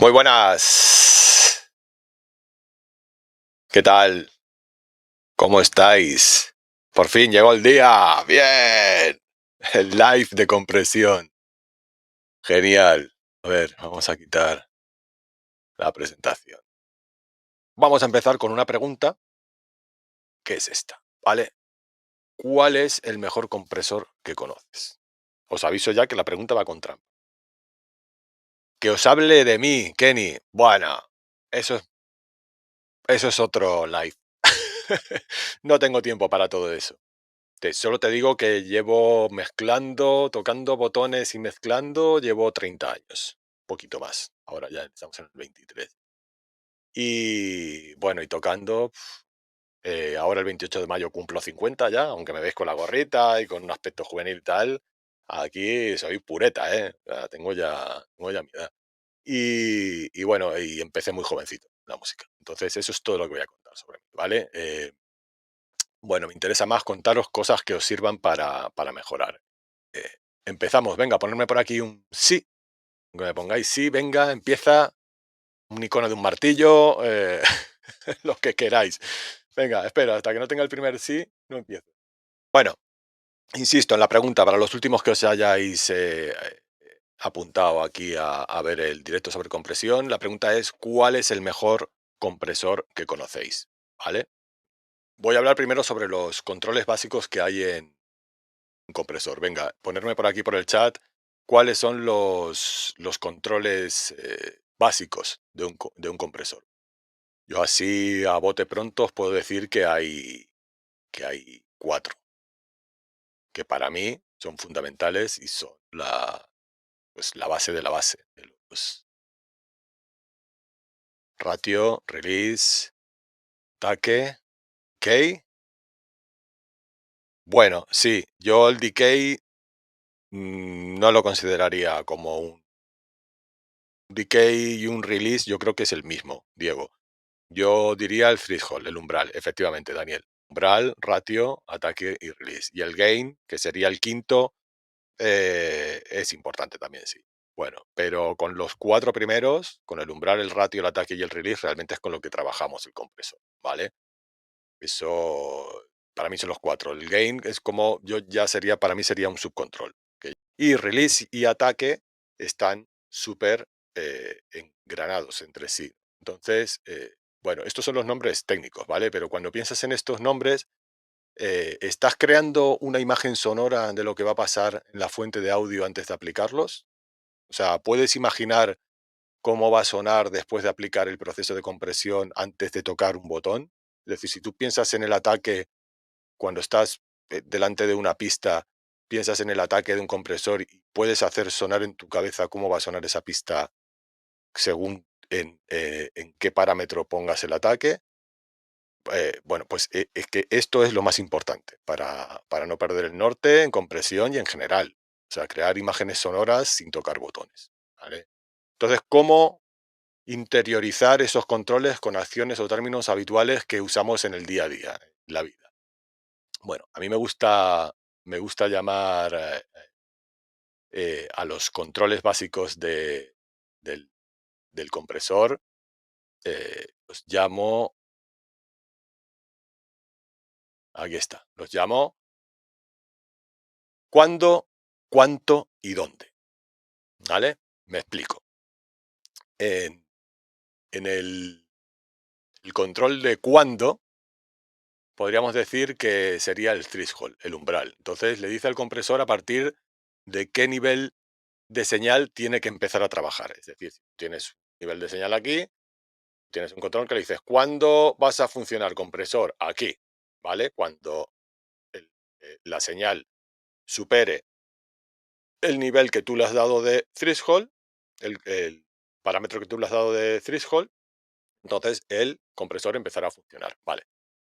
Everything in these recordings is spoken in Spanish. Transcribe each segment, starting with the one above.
Muy buenas. ¿Qué tal? ¿Cómo estáis? Por fin llegó el día. Bien. El live de compresión. Genial. A ver, vamos a quitar la presentación. Vamos a empezar con una pregunta, que es esta, ¿vale? ¿Cuál es el mejor compresor que conoces? Os aviso ya que la pregunta va con trampa. Que os hable de mí, Kenny. Bueno, eso eso es otro live. No tengo tiempo para todo eso. Solo te digo que llevo mezclando, tocando botones y mezclando, llevo 30 años, un poquito más. Ahora ya estamos en el 23. Y bueno, y tocando, ahora el 28 de mayo cumplo 50 ya, aunque me veis con la gorrita y con un aspecto juvenil y tal. Aquí soy pureta, ¿eh? O sea, tengo ya mi edad. Y bueno, y empecé muy jovencito la música. Entonces, eso es todo lo que voy a contar sobre mí, ¿vale? Bueno, me interesa más contaros cosas que os sirvan para mejorar. Eh, Empezamos, venga, ponerme por aquí un sí, que me pongáis sí, venga, empieza, un icono de un martillo, lo que queráis. Venga, espera, hasta que no tenga el primer sí, no empiezo. Bueno, insisto en la pregunta, para los últimos que os hayáis apuntado aquí a ver el directo sobre compresión, la pregunta es, ¿cuál es el mejor compresor que conocéis? ¿Vale? Voy a hablar primero sobre los controles básicos que hay en un compresor. Venga, ponerme por aquí por el chat cuáles son los controles básicos de un compresor. Yo así a bote pronto os puedo decir que hay cuatro, que para mí son fundamentales y son pues la base de la base. De los ratio, release, taque, decay. Bueno, sí, yo el decay no lo consideraría como un decay y un release, yo creo que es el mismo, Diego. Yo diría el threshold, el umbral, efectivamente, Daniel. Umbral, ratio, ataque y release. Y el gain, que sería el quinto, es importante también, sí. Bueno, pero con los cuatro primeros, con el umbral, el ratio, el ataque y el release, realmente es con lo que trabajamos el compresor, ¿vale? Eso, para mí son los cuatro. El gain es como, yo ya sería, para mí sería un subcontrol. ¿Ok? Y release y ataque están súper engranados entre sí. Entonces, bueno, estos son los nombres técnicos, ¿vale? Pero cuando piensas en estos nombres, ¿estás creando una imagen sonora de lo que va a pasar en la fuente de audio antes de aplicarlos? O sea, ¿puedes imaginar cómo va a sonar después de aplicar el proceso de compresión antes de tocar un botón? Es decir, si tú piensas en el ataque cuando estás delante de una pista, piensas en el ataque de un compresor y puedes hacer sonar en tu cabeza cómo va a sonar esa pista según en qué parámetro pongas el ataque. Bueno, pues es que esto es lo más importante para no perder el norte en compresión y en general. O sea, crear imágenes sonoras sin tocar botones. ¿Vale? Entonces, ¿cómo interiorizar esos controles con acciones o términos habituales que usamos en el día a día, en la vida? Bueno, a mí me gusta llamar a los controles básicos del compresor, los llamo, aquí está, los llamo cuándo, cuánto y dónde. ¿Vale? Me explico. En, en el control de cuándo, podríamos decir que sería el threshold, el umbral. Entonces le dice al compresor a partir de qué nivel de señal tiene que empezar a trabajar. Es decir, si tienes un nivel de señal aquí, tienes un control que le dices, ¿cuándo vas a funcionar, compresor? Aquí, ¿vale? Cuando la señal supere el nivel que tú le has dado de threshold, el parámetro que tú le has dado de threshold, entonces el compresor empezará a funcionar, ¿vale?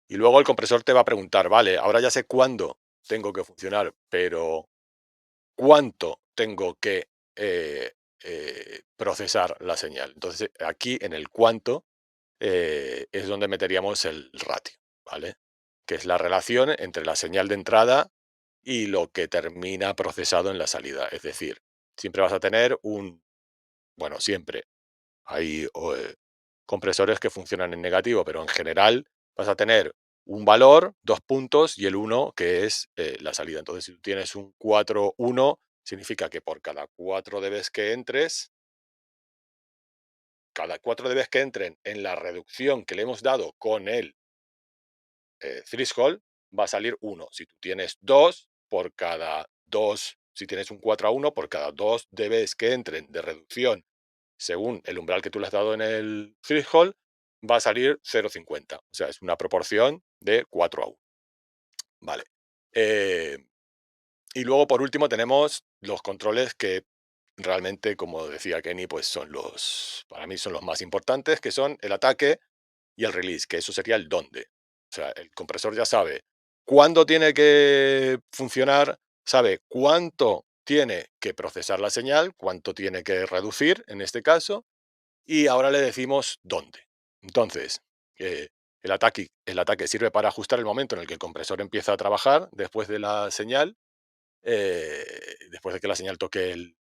Y luego el compresor te va a preguntar, vale, ahora ya sé cuándo tengo que funcionar, pero ¿cuánto tengo que procesar la señal? Entonces aquí en el cuánto es donde meteríamos el ratio, ¿vale? Que es la relación entre la señal de entrada y lo que termina procesado en la salida. Es decir, siempre vas a tener bueno, siempre. hay compresores que funcionan en negativo, pero en general vas a tener un valor, 2 puntos y el 1 que es la salida. Entonces, si tú tienes un 4,1, significa que por cada 4 dBs que entres, cada 4 dBs que entren en la reducción que le hemos dado con el threshold, va a salir 1. Si tú tienes 2, por cada 2, si tienes un 4,1, por cada 2 dBs que entren de reducción según el umbral que tú le has dado en el threshold, va a salir 0,50. O sea, es una proporción de 4:1. Vale. Y luego, por último, tenemos los controles que realmente, como decía Kenny, pues para mí son los más importantes, que son el ataque y el release, que eso sería el dónde. O sea, el compresor ya sabe cuándo tiene que funcionar, sabe cuánto tiene que procesar la señal, cuánto tiene que reducir en este caso, y ahora le decimos dónde. Entonces, el ataque sirve para ajustar el momento en el que el compresor empieza a trabajar después de la señal, después de que la señal toque el,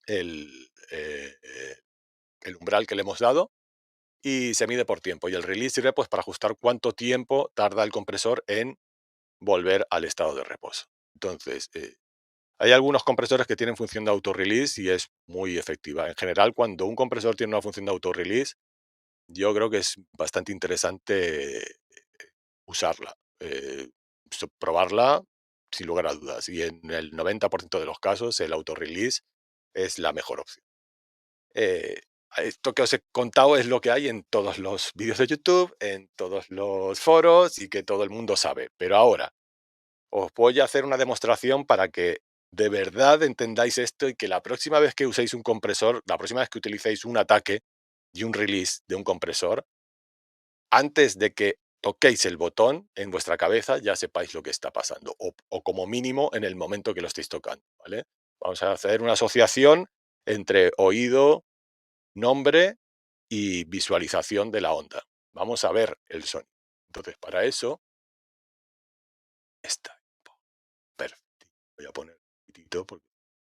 el, eh, eh, el umbral que le hemos dado, y se mide por tiempo. Y el release sirve pues para ajustar cuánto tiempo tarda el compresor en volver al estado de reposo. Entonces, hay algunos compresores que tienen función de auto-release y es muy efectiva. En general, cuando un compresor tiene una función de auto-release, yo creo que es bastante interesante usarla, probarla sin lugar a dudas. Y en el 90% de los casos, el auto-release es la mejor opción. Eh, Esto que os he contado es lo que hay en todos los vídeos de YouTube, en todos los foros y que todo el mundo sabe. Pero ahora os voy a hacer una demostración para que de verdad entendáis esto y que la próxima vez que uséis un compresor, la próxima vez que utilicéis un ataque y un release de un compresor, antes de que toquéis el botón en vuestra cabeza ya sepáis lo que está pasando, o como mínimo en el momento que lo estéis tocando, ¿vale? Vamos a hacer una asociación entre oído, nombre y visualización de la onda. Vamos a ver el sonido. Entonces, para eso, está perfecto. Voy a poner un poquitito porque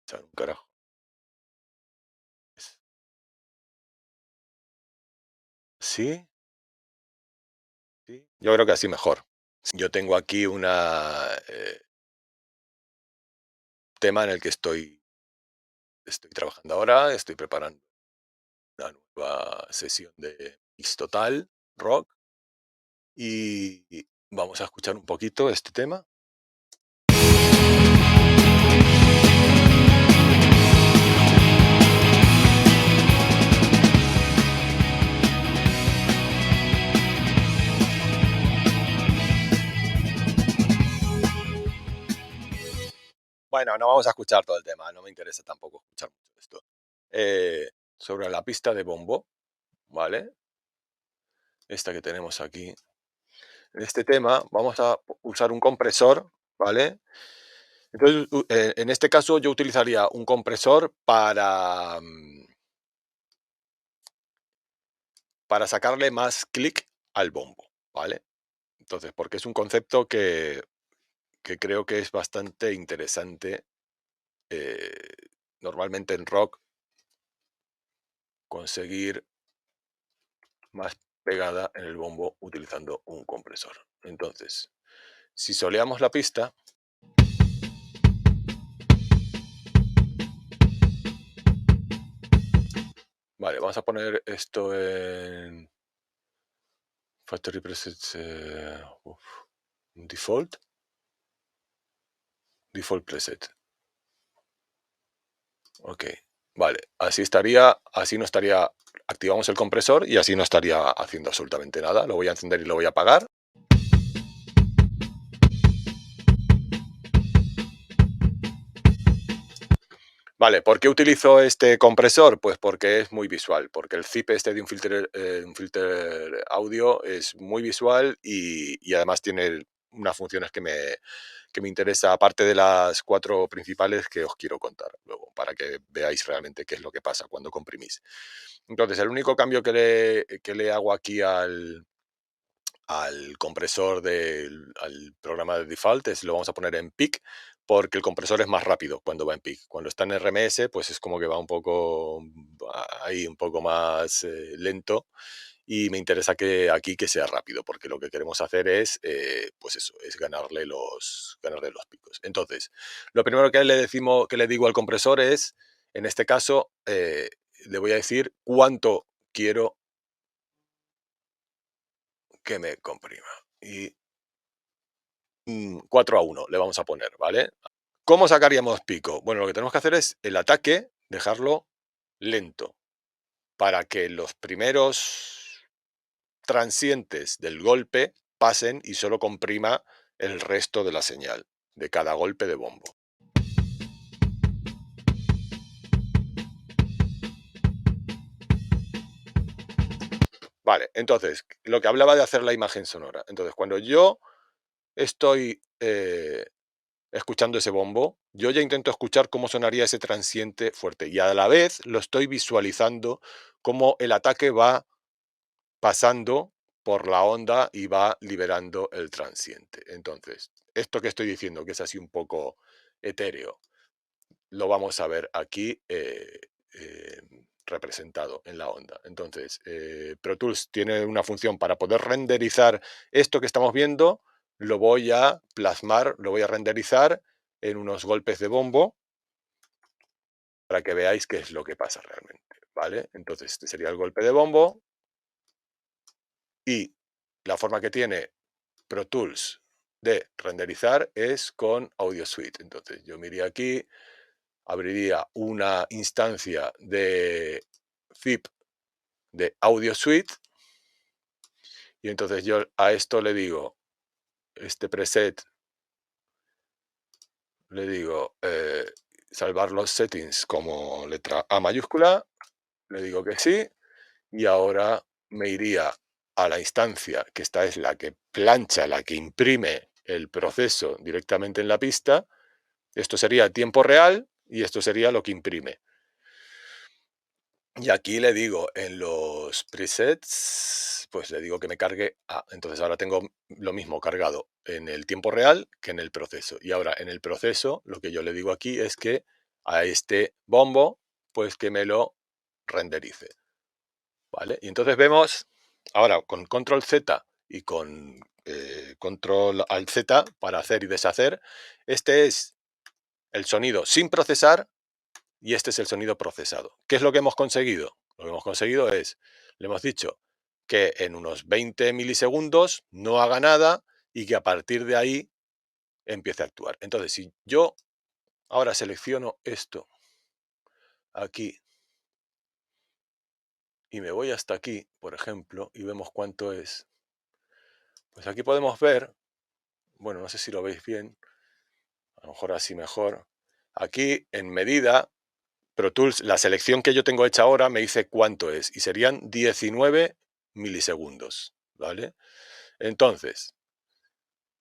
echar un carajo. ¿Sí? ¿Sí? Yo creo que así mejor. Yo tengo aquí una tema en el que estoy trabajando ahora, estoy preparando una nueva sesión de Mix Total Rock y vamos a escuchar un poquito este tema. Bueno, no vamos a escuchar todo el tema, no me interesa tampoco escuchar mucho esto. Sobre la pista de bombo, ¿vale? Esta que tenemos aquí. En este tema vamos a usar un compresor, ¿vale? Entonces, en este caso yo utilizaría un compresor para sacarle más clic al bombo, ¿vale? Entonces, porque es un concepto que creo que es bastante interesante. eh, Normalmente en rock conseguir más pegada en el bombo utilizando un compresor. Entonces, si soleamos la pista, vale, vamos a poner esto en Factory Presets, Default, Default Preset. Ok, vale, así no estaría, activamos el compresor y así no estaría haciendo absolutamente nada. Lo voy a encender y lo voy a apagar. Vale, ¿por qué utilizo este compresor? Pues porque es muy visual, porque el zip este de un filter audio es muy visual y además tiene unas funciones que me interesa, aparte de las 4 principales que os quiero contar luego, para que veáis realmente qué es lo que pasa cuando comprimís. Entonces, el único cambio que le hago aquí al compresor al programa de default lo vamos a poner en peak, porque el compresor es más rápido cuando va en peak. Cuando está en RMS, pues es como que va un poco ahí, un poco más lento. Y me interesa que aquí que sea rápido, porque lo que queremos hacer es, pues eso, es ganarle los picos. Entonces, lo primero que le digo al compresor es, en este caso, le voy a decir cuánto quiero que me comprima. Y 4:1 le vamos a poner, ¿vale? ¿Cómo sacaríamos pico? Bueno, lo que tenemos que hacer es el ataque, dejarlo lento, para que los primeros transientes del golpe pasen y solo comprima el resto de la señal de cada golpe de bombo. Vale, entonces, lo que hablaba de hacer la imagen sonora. Entonces, cuando yo estoy escuchando ese bombo, yo ya intento escuchar cómo sonaría ese transiente fuerte y a la vez lo estoy visualizando cómo el ataque va pasando por la onda y va liberando el transiente. Entonces, esto que estoy diciendo, que es así un poco etéreo, lo vamos a ver aquí representado en la onda. Entonces, Pro Tools tiene una función para poder renderizar esto que estamos viendo, lo voy a plasmar, lo voy a renderizar en unos golpes de bombo para que veáis qué es lo que pasa realmente, ¿vale? Entonces, este sería el golpe de bombo y la forma que tiene Pro Tools de renderizar es con Audio Suite. Entonces, yo me iría aquí, abriría una instancia de zip de Audio Suite y entonces yo a esto le digo, este preset, le digo salvar los settings como letra A mayúscula, le digo que sí y ahora me iría a la instancia, que esta es la que plancha, la que imprime el proceso directamente en la pista. Esto sería tiempo real y esto sería lo que imprime. Y aquí le digo en los presets, pues le digo que me cargue A. Entonces ahora tengo lo mismo cargado en el tiempo real que en el proceso. Y ahora en el proceso lo que yo le digo aquí es que a este bombo, pues que me lo renderice. ¿Vale? Y entonces vemos ahora con control Z y con control alt Z para hacer y deshacer. Este es el sonido sin procesar y este es el sonido procesado. ¿Qué es lo que hemos conseguido? Lo que hemos conseguido es, le hemos dicho que en unos 20 milisegundos no haga nada y que a partir de ahí empiece a actuar. Entonces, si yo ahora selecciono esto aquí y me voy hasta aquí, por ejemplo, y vemos cuánto es, pues aquí podemos ver, bueno, no sé si lo veis bien, a lo mejor así mejor. Aquí en medida, Pro Tools, la selección que yo tengo hecha ahora me dice cuánto es y serían 19 milisegundos, ¿vale? Entonces,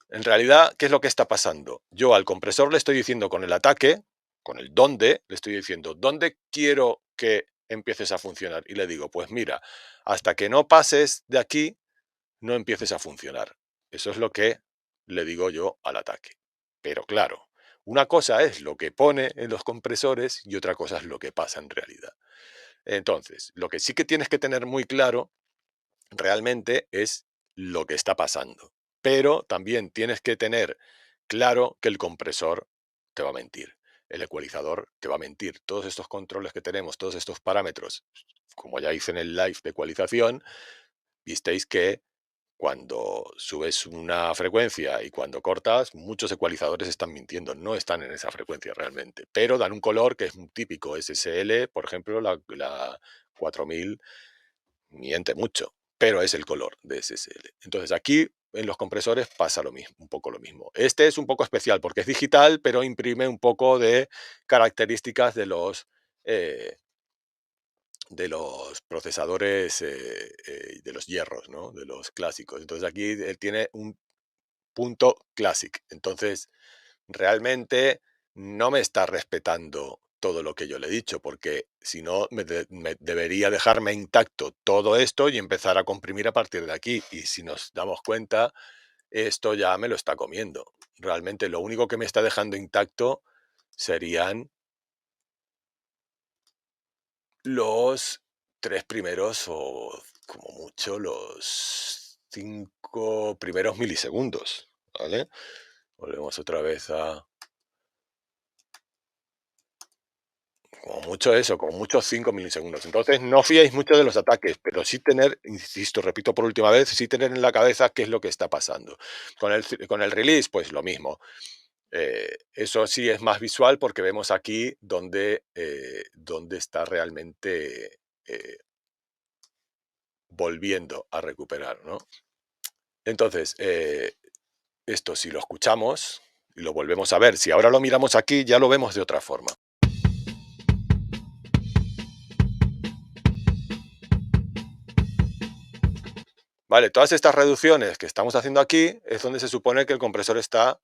en realidad, ¿qué es lo que está pasando? Yo al compresor le estoy diciendo con el ataque, con el dónde, le estoy diciendo, ¿dónde quiero que empieces a funcionar? Y le digo, pues mira, hasta que no pases de aquí, no empieces a funcionar. Eso es lo que le digo yo al ataque. Pero claro, una cosa es lo que pone en los compresores y otra cosa es lo que pasa en realidad. Entonces, lo que sí que tienes que tener muy claro realmente es lo que está pasando. Pero también tienes que tener claro que el compresor te va a mentir, el ecualizador te va a mentir. Todos estos controles que tenemos, todos estos parámetros, como ya hice en el live de ecualización, visteis que cuando subes una frecuencia y cuando cortas, muchos ecualizadores están mintiendo, no están en esa frecuencia realmente, pero dan un color que es un típico SSL, por ejemplo, la 4000 miente mucho, pero es el color de SSL. Entonces aquí en los compresores pasa lo mismo, un poco lo mismo. Este es un poco especial porque es digital, pero imprime un poco de características eh, de los procesadores de los hierros, ¿no? De los clásicos. Entonces aquí él tiene un punto classic. Entonces realmente no me está respetando todo lo que yo le he dicho, porque si no me debería dejarme intacto todo esto y empezar a comprimir a partir de aquí. Y si nos damos cuenta, esto ya me lo está comiendo. Realmente lo único que me está dejando intacto serían los 3 primeros o, como mucho, los 5 primeros milisegundos, ¿vale? Volvemos otra vez a como mucho eso, como mucho 5 milisegundos. Entonces, no fiéis mucho de los ataques, pero sí tener, insisto, repito por última vez, sí tener en la cabeza qué es lo que está pasando. Con el release, pues lo mismo. Eso sí es más visual porque vemos aquí dónde está realmente volviendo a recuperar, ¿no? Entonces, esto si lo escuchamos y lo volvemos a ver, si ahora lo miramos aquí, ya lo vemos de otra forma. Vale, todas estas reducciones que estamos haciendo aquí es donde se supone que el compresor está,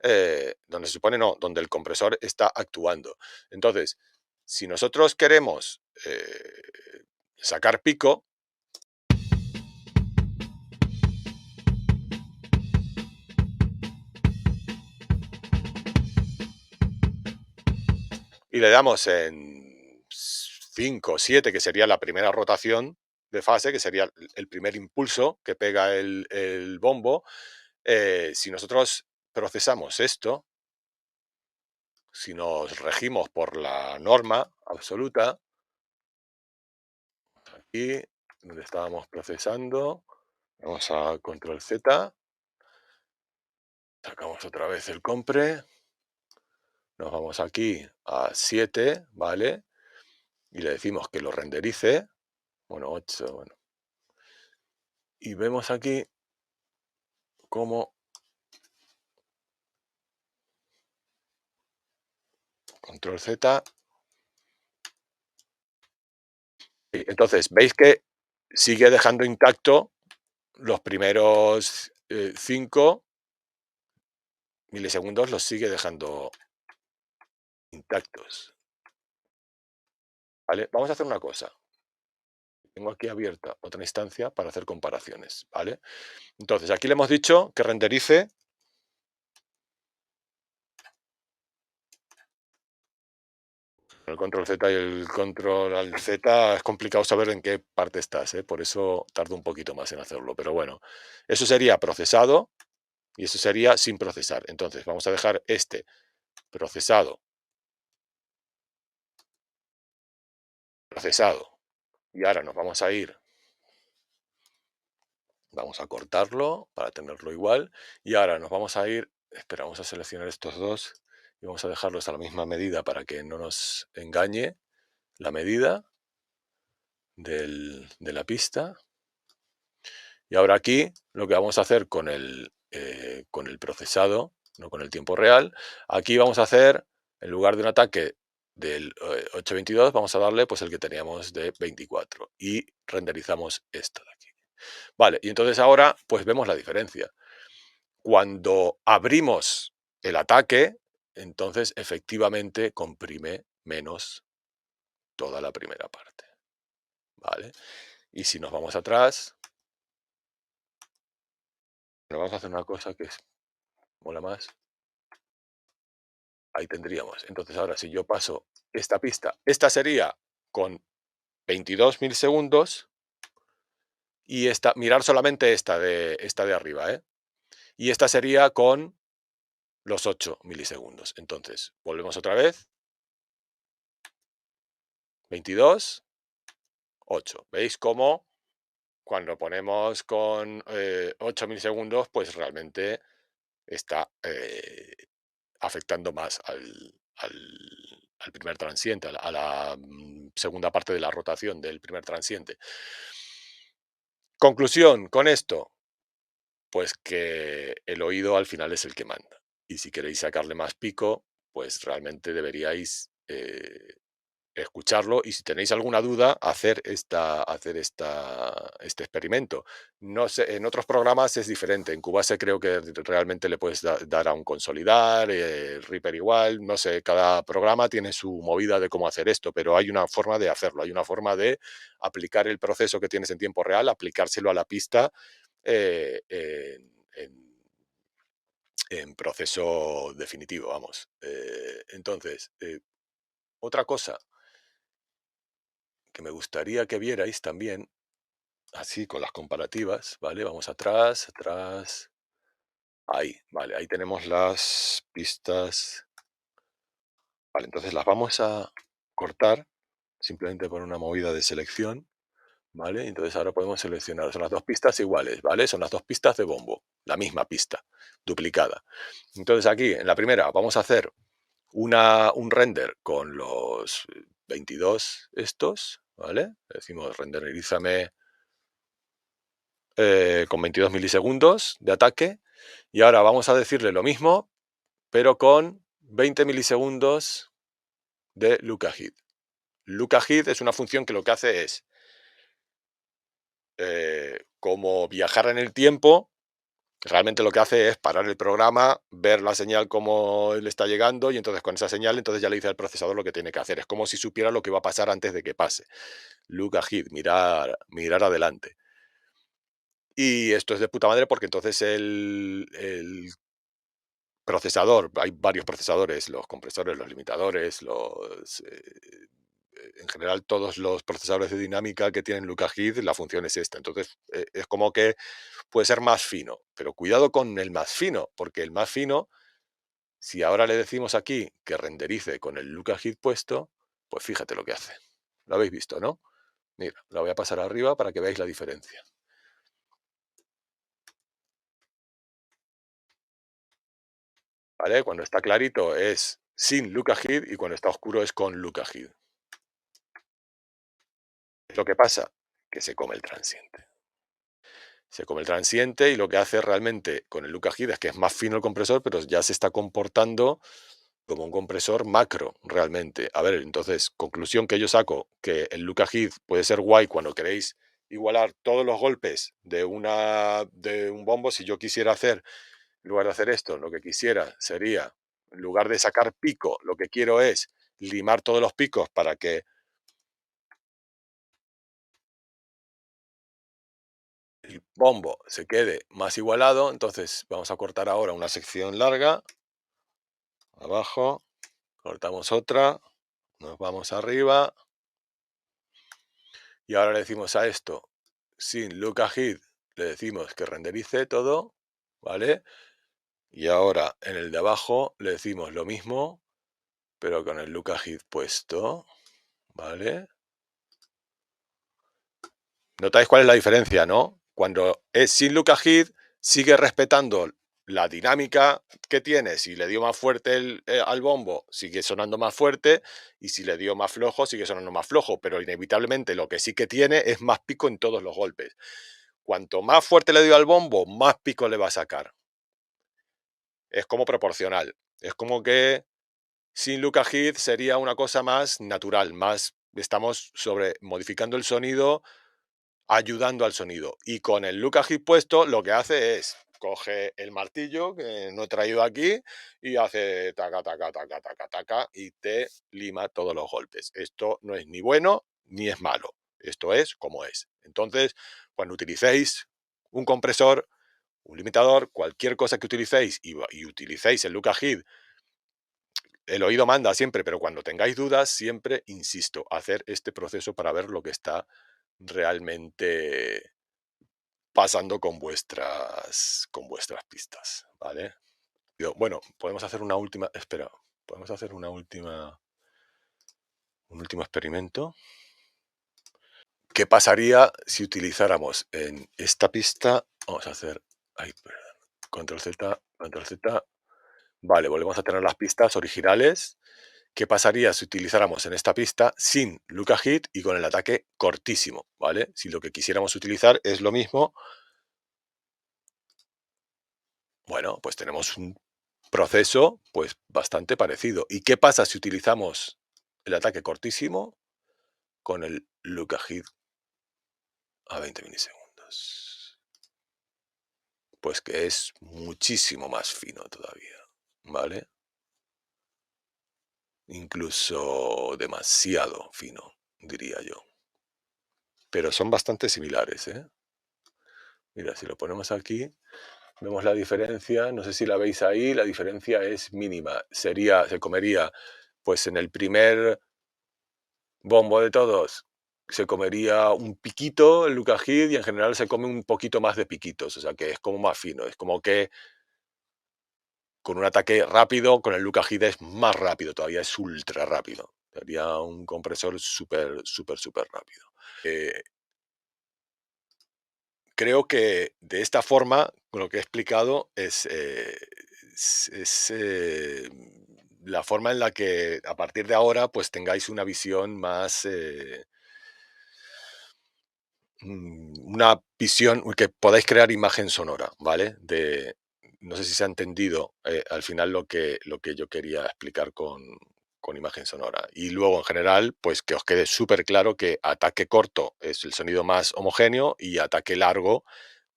donde se supone no, donde el compresor está actuando. Entonces, si nosotros queremos sacar pico, y le damos en 5 o 7, que sería la primera rotación de fase, que sería el primer impulso que pega el bombo, si nosotros procesamos esto, si nos regimos por la norma absoluta, aquí donde estábamos procesando, vamos a control Z, sacamos otra vez el compre, nos vamos aquí a 7, ¿vale? Y le decimos que lo renderice, bueno, 8, bueno. Y vemos aquí cómo, control Z, y entonces veis que sigue dejando intacto los primeros 5 milisegundos, los sigue dejando intactos, ¿vale? Vamos a hacer una cosa. Tengo aquí abierta otra instancia para hacer comparaciones, ¿vale? Entonces, aquí le hemos dicho que renderice el control Z y el control al Z. Es complicado saber en qué parte estás, ¿eh? Por eso tardo un poquito más en hacerlo. Pero bueno, eso sería procesado y eso sería sin procesar. Entonces, vamos a dejar este procesado, procesado. Y ahora nos vamos a ir, vamos a cortarlo para tenerlo igual. Y ahora nos vamos a ir, espera, vamos a seleccionar estos dos y vamos a dejarlos a la misma medida para que no nos engañe la medida de la pista. Y ahora aquí lo que vamos a hacer con el procesado, no con el tiempo real, aquí vamos a hacer, en lugar de un ataque del 822, vamos a darle pues el que teníamos de 24 y renderizamos esto de aquí. Vale, y entonces ahora pues vemos la diferencia. Cuando abrimos el ataque, entonces efectivamente comprime menos toda la primera parte. ¿Vale? Y si nos vamos atrás, nos vamos a hacer una cosa que mola más. Ahí tendríamos. Entonces ahora si yo paso esta pista, esta sería con 22 milisegundos y esta, mirar solamente esta de arriba, ¿eh? Y esta sería con los 8 milisegundos. Entonces, volvemos otra vez. 22, 8. ¿Veis cómo cuando ponemos con 8 milisegundos, pues realmente está afectando más al primer transiente, a la segunda parte de la rotación del primer transiente? Conclusión con esto, pues que el oído al final es el que manda. Y si queréis sacarle más pico, pues realmente deberíais escucharlo y si tenéis alguna duda, este experimento. No sé, en otros programas es diferente. En Cubase creo que realmente le puedes dar a un consolidar, Reaper igual, no sé, cada programa tiene su movida de cómo hacer esto, pero hay una forma de hacerlo, hay una forma de aplicar el proceso que tienes en tiempo real, aplicárselo a la pista en en proceso definitivo, vamos. Entonces, otra cosa que me gustaría que vierais también, así con las comparativas, ¿vale? Vamos atrás, atrás. Ahí, vale, ahí tenemos las pistas. Vale, entonces las vamos a cortar simplemente por una movida de selección, ¿vale? Entonces ahora podemos seleccionar, son las dos pistas iguales, ¿vale? Son las dos pistas de bombo, la misma pista, duplicada. Entonces aquí, en la primera, vamos a hacer un render con los 22 estos, ¿vale? Le decimos renderízame con 22 milisegundos de ataque. Y ahora vamos a decirle lo mismo, pero con 20 milisegundos de look ahead. Look ahead es una función que lo que hace es como viajar en el tiempo. Realmente lo que hace es parar el programa, ver la señal como le está llegando y entonces con esa señal entonces ya le dice al procesador lo que tiene que hacer. Es como si supiera lo que va a pasar antes de que pase. Look ahead, mirar adelante. Y esto es de puta madre porque entonces el procesador, hay varios procesadores, los compresores, los limitadores, en general todos los procesadores de dinámica que tienen Look ahead, la función es esta. Entonces es como que puede ser más fino, pero cuidado con el más fino, porque el más fino, si ahora le decimos aquí que renderice con el look ahead puesto, pues fíjate lo que hace. Lo habéis visto, ¿no? Mira, la voy a pasar arriba para que veáis la diferencia. ¿Vale? Cuando está clarito es sin look ahead y cuando está oscuro es con look ahead. Lo que pasa, que se come el transiente. Se come el transiente y lo que hace realmente con el look ahead es que es más fino el compresor, pero ya se está comportando como un compresor macro realmente. A ver, entonces, conclusión que yo saco, que el look ahead puede ser guay cuando queréis igualar todos los golpes de un bombo. Si yo quisiera hacer, en lugar de hacer esto, lo que quisiera sería, en lugar de sacar pico, lo que quiero es limar todos los picos para que el bombo se quede más igualado. Entonces vamos a cortar ahora una sección larga, abajo, cortamos otra, nos vamos arriba y ahora le decimos a esto, sin look ahead, le decimos que renderice todo, ¿vale? Y ahora en el de abajo le decimos lo mismo, pero con el look ahead puesto, ¿vale? ¿Notáis cuál es la diferencia, no? Cuando es sin look ahead, sigue respetando la dinámica que tiene. Si le dio más fuerte al bombo, sigue sonando más fuerte. Y si le dio más flojo, sigue sonando más flojo. Pero inevitablemente lo que sí que tiene es más pico en todos los golpes. Cuanto más fuerte le dio al bombo, más pico le va a sacar. Es como proporcional. Es como que sin look ahead sería una cosa más natural, más estamos modificando el sonido, ayudando al sonido. Y con el look ahead puesto, lo que hace es coge el martillo que no he traído aquí y hace taca, taca, taca, taca, taca y te lima todos los golpes. Esto no es ni bueno ni es malo. Esto es como es. Entonces, cuando utilicéis un compresor, un limitador, cualquier cosa que utilicéis y utilicéis el look ahead, el oído manda siempre, pero cuando tengáis dudas, siempre, insisto, hacer este proceso para ver lo que está realmente pasando con vuestras pistas, ¿vale? Bueno, podemos hacer una última, espera, podemos hacer un último experimento. ¿Qué pasaría si utilizáramos en esta pista? Vamos a hacer, ay, perdón, control Z, control Z. Vale, volvemos a tener las pistas originales. ¿Qué pasaría si utilizáramos en esta pista sin look ahead y con el ataque cortísimo? ¿Vale? Si lo que quisiéramos utilizar es lo mismo, bueno, pues tenemos un proceso pues bastante parecido. ¿Y qué pasa si utilizamos el ataque cortísimo con el look ahead a 20 milisegundos? Pues que es muchísimo más fino todavía, ¿vale? Incluso demasiado fino, diría yo. Pero son bastante similares, ¿eh? Mira, si lo ponemos aquí, Vemos la diferencia, no sé si la veis ahí, la diferencia es mínima. Se comería, pues en el primer bombo de todos, se comería un piquito el Lucajit y en general se come un poquito más de piquitos, o sea que es como más fino, es como que con un ataque rápido, con el Lucajit es más rápido, todavía es ultra rápido. Sería un compresor súper, súper, súper rápido. Creo que de esta forma, con lo que he explicado, es la forma en la que a partir de ahora pues tengáis una visión más, una visión que podáis crear imagen sonora, ¿vale? No sé si se ha entendido al final lo que yo quería explicar con imagen sonora. Y luego, en general, pues que os quede súper claro que ataque corto es el sonido más homogéneo y ataque largo,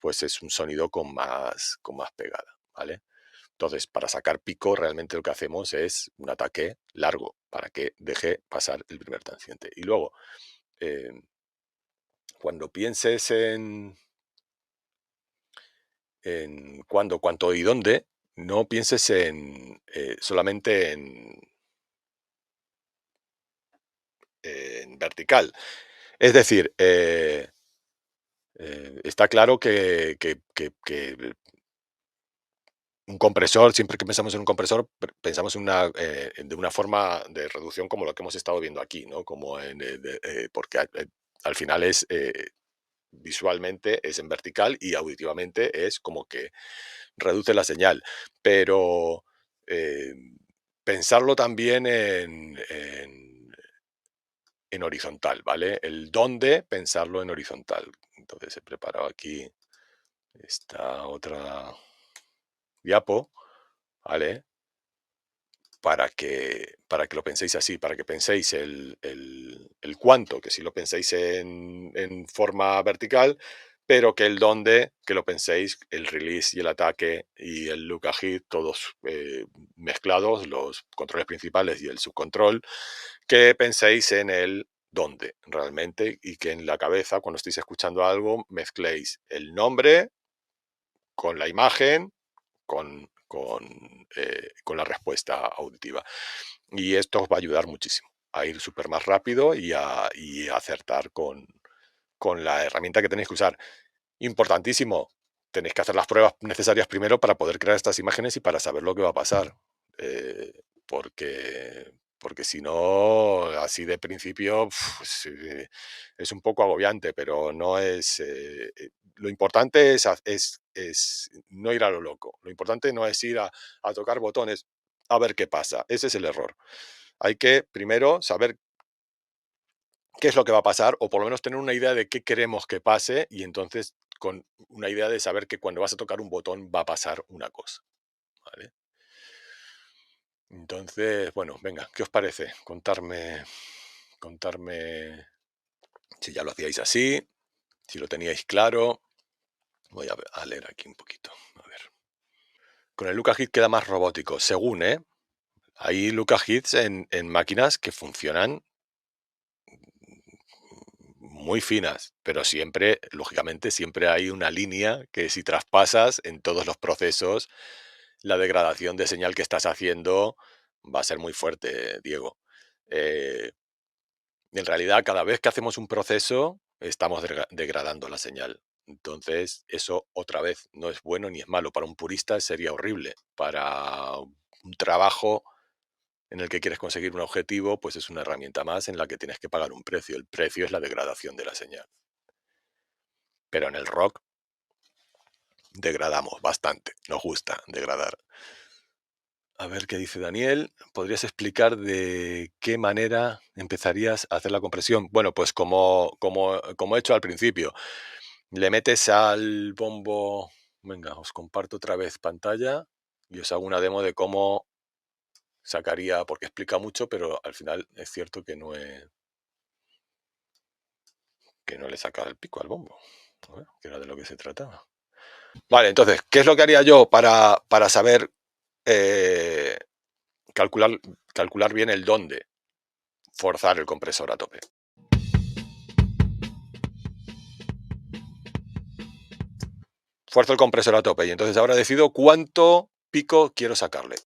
pues es un sonido con más pegada, ¿vale? Entonces, para sacar pico, realmente lo que hacemos es un ataque largo para que deje pasar el primer transiente. Y luego, eh, cuando pienses en cuándo, cuánto y dónde, no pienses solamente en vertical. Es decir, está claro que un compresor, siempre que pensamos en un compresor, pensamos de una forma de reducción como lo que hemos estado viendo aquí, ¿no? Como porque al final visualmente es en vertical y auditivamente es como que reduce la señal. Pero eh, pensarlo también en horizontal, ¿vale? El dónde, pensarlo en horizontal. Entonces he preparado aquí esta otra diapo, ¿vale? Para que lo penséis así, para que penséis el cuánto, que si lo penséis en forma vertical, pero que el dónde, que lo penséis el release y el ataque y el look ahead, todos mezclados, los controles principales y el subcontrol, que penséis en el dónde realmente y que en la cabeza, cuando estéis escuchando algo, mezcléis el nombre con la imagen, con la respuesta auditiva. Y esto os va a ayudar muchísimo a ir súper más rápido y a acertar con la herramienta que tenéis que usar. Importantísimo, tenéis que hacer las pruebas necesarias primero para poder crear estas imágenes y para saber lo que va a pasar. eh, porque si no, así de principio, es un poco agobiante, pero no es... lo importante es no ir a lo loco. Lo importante no es ir a tocar botones a ver qué pasa. Ese es el error. Hay que primero saber qué es lo que va a pasar o por lo menos tener una idea de qué queremos que pase y entonces con una idea de saber que cuando vas a tocar un botón va a pasar una cosa, ¿vale? Entonces, bueno, venga, ¿qué os parece? Contarme si ya lo hacíais así, si lo teníais claro. Voy a leer aquí un poquito. A ver. Con el Luca Hit queda más robótico, según, ¿eh? Hay Luca Hits en máquinas que funcionan muy finas, pero siempre, lógicamente, siempre hay una línea que si traspasas en todos los procesos, la degradación de señal que estás haciendo va a ser muy fuerte, Diego. Eh, en realidad, cada vez que hacemos un proceso, estamos degradando la señal. Entonces, eso otra vez no es bueno ni es malo. Para un purista sería horrible. Para un trabajo en el que quieres conseguir un objetivo, pues es una herramienta más en la que tienes que pagar un precio. El precio es la degradación de la señal. Pero en el rock degradamos bastante. Nos gusta degradar. A ver qué dice Daniel. ¿Podrías explicar de qué manera empezarías a hacer la compresión? Bueno, pues como he hecho al principio. Le metes al bombo. Venga, os comparto otra vez pantalla y os hago una demo de cómo sacaría, porque explica mucho, pero al final es cierto que no le saca el pico al bombo. A ver, que era de lo que se trataba. Vale, entonces, ¿qué es lo que haría yo para saber eh, calcular, calcular bien el dónde forzar el compresor a tope? fuerzo el compresor a tope y entonces ahora decido cuánto pico quiero sacarle.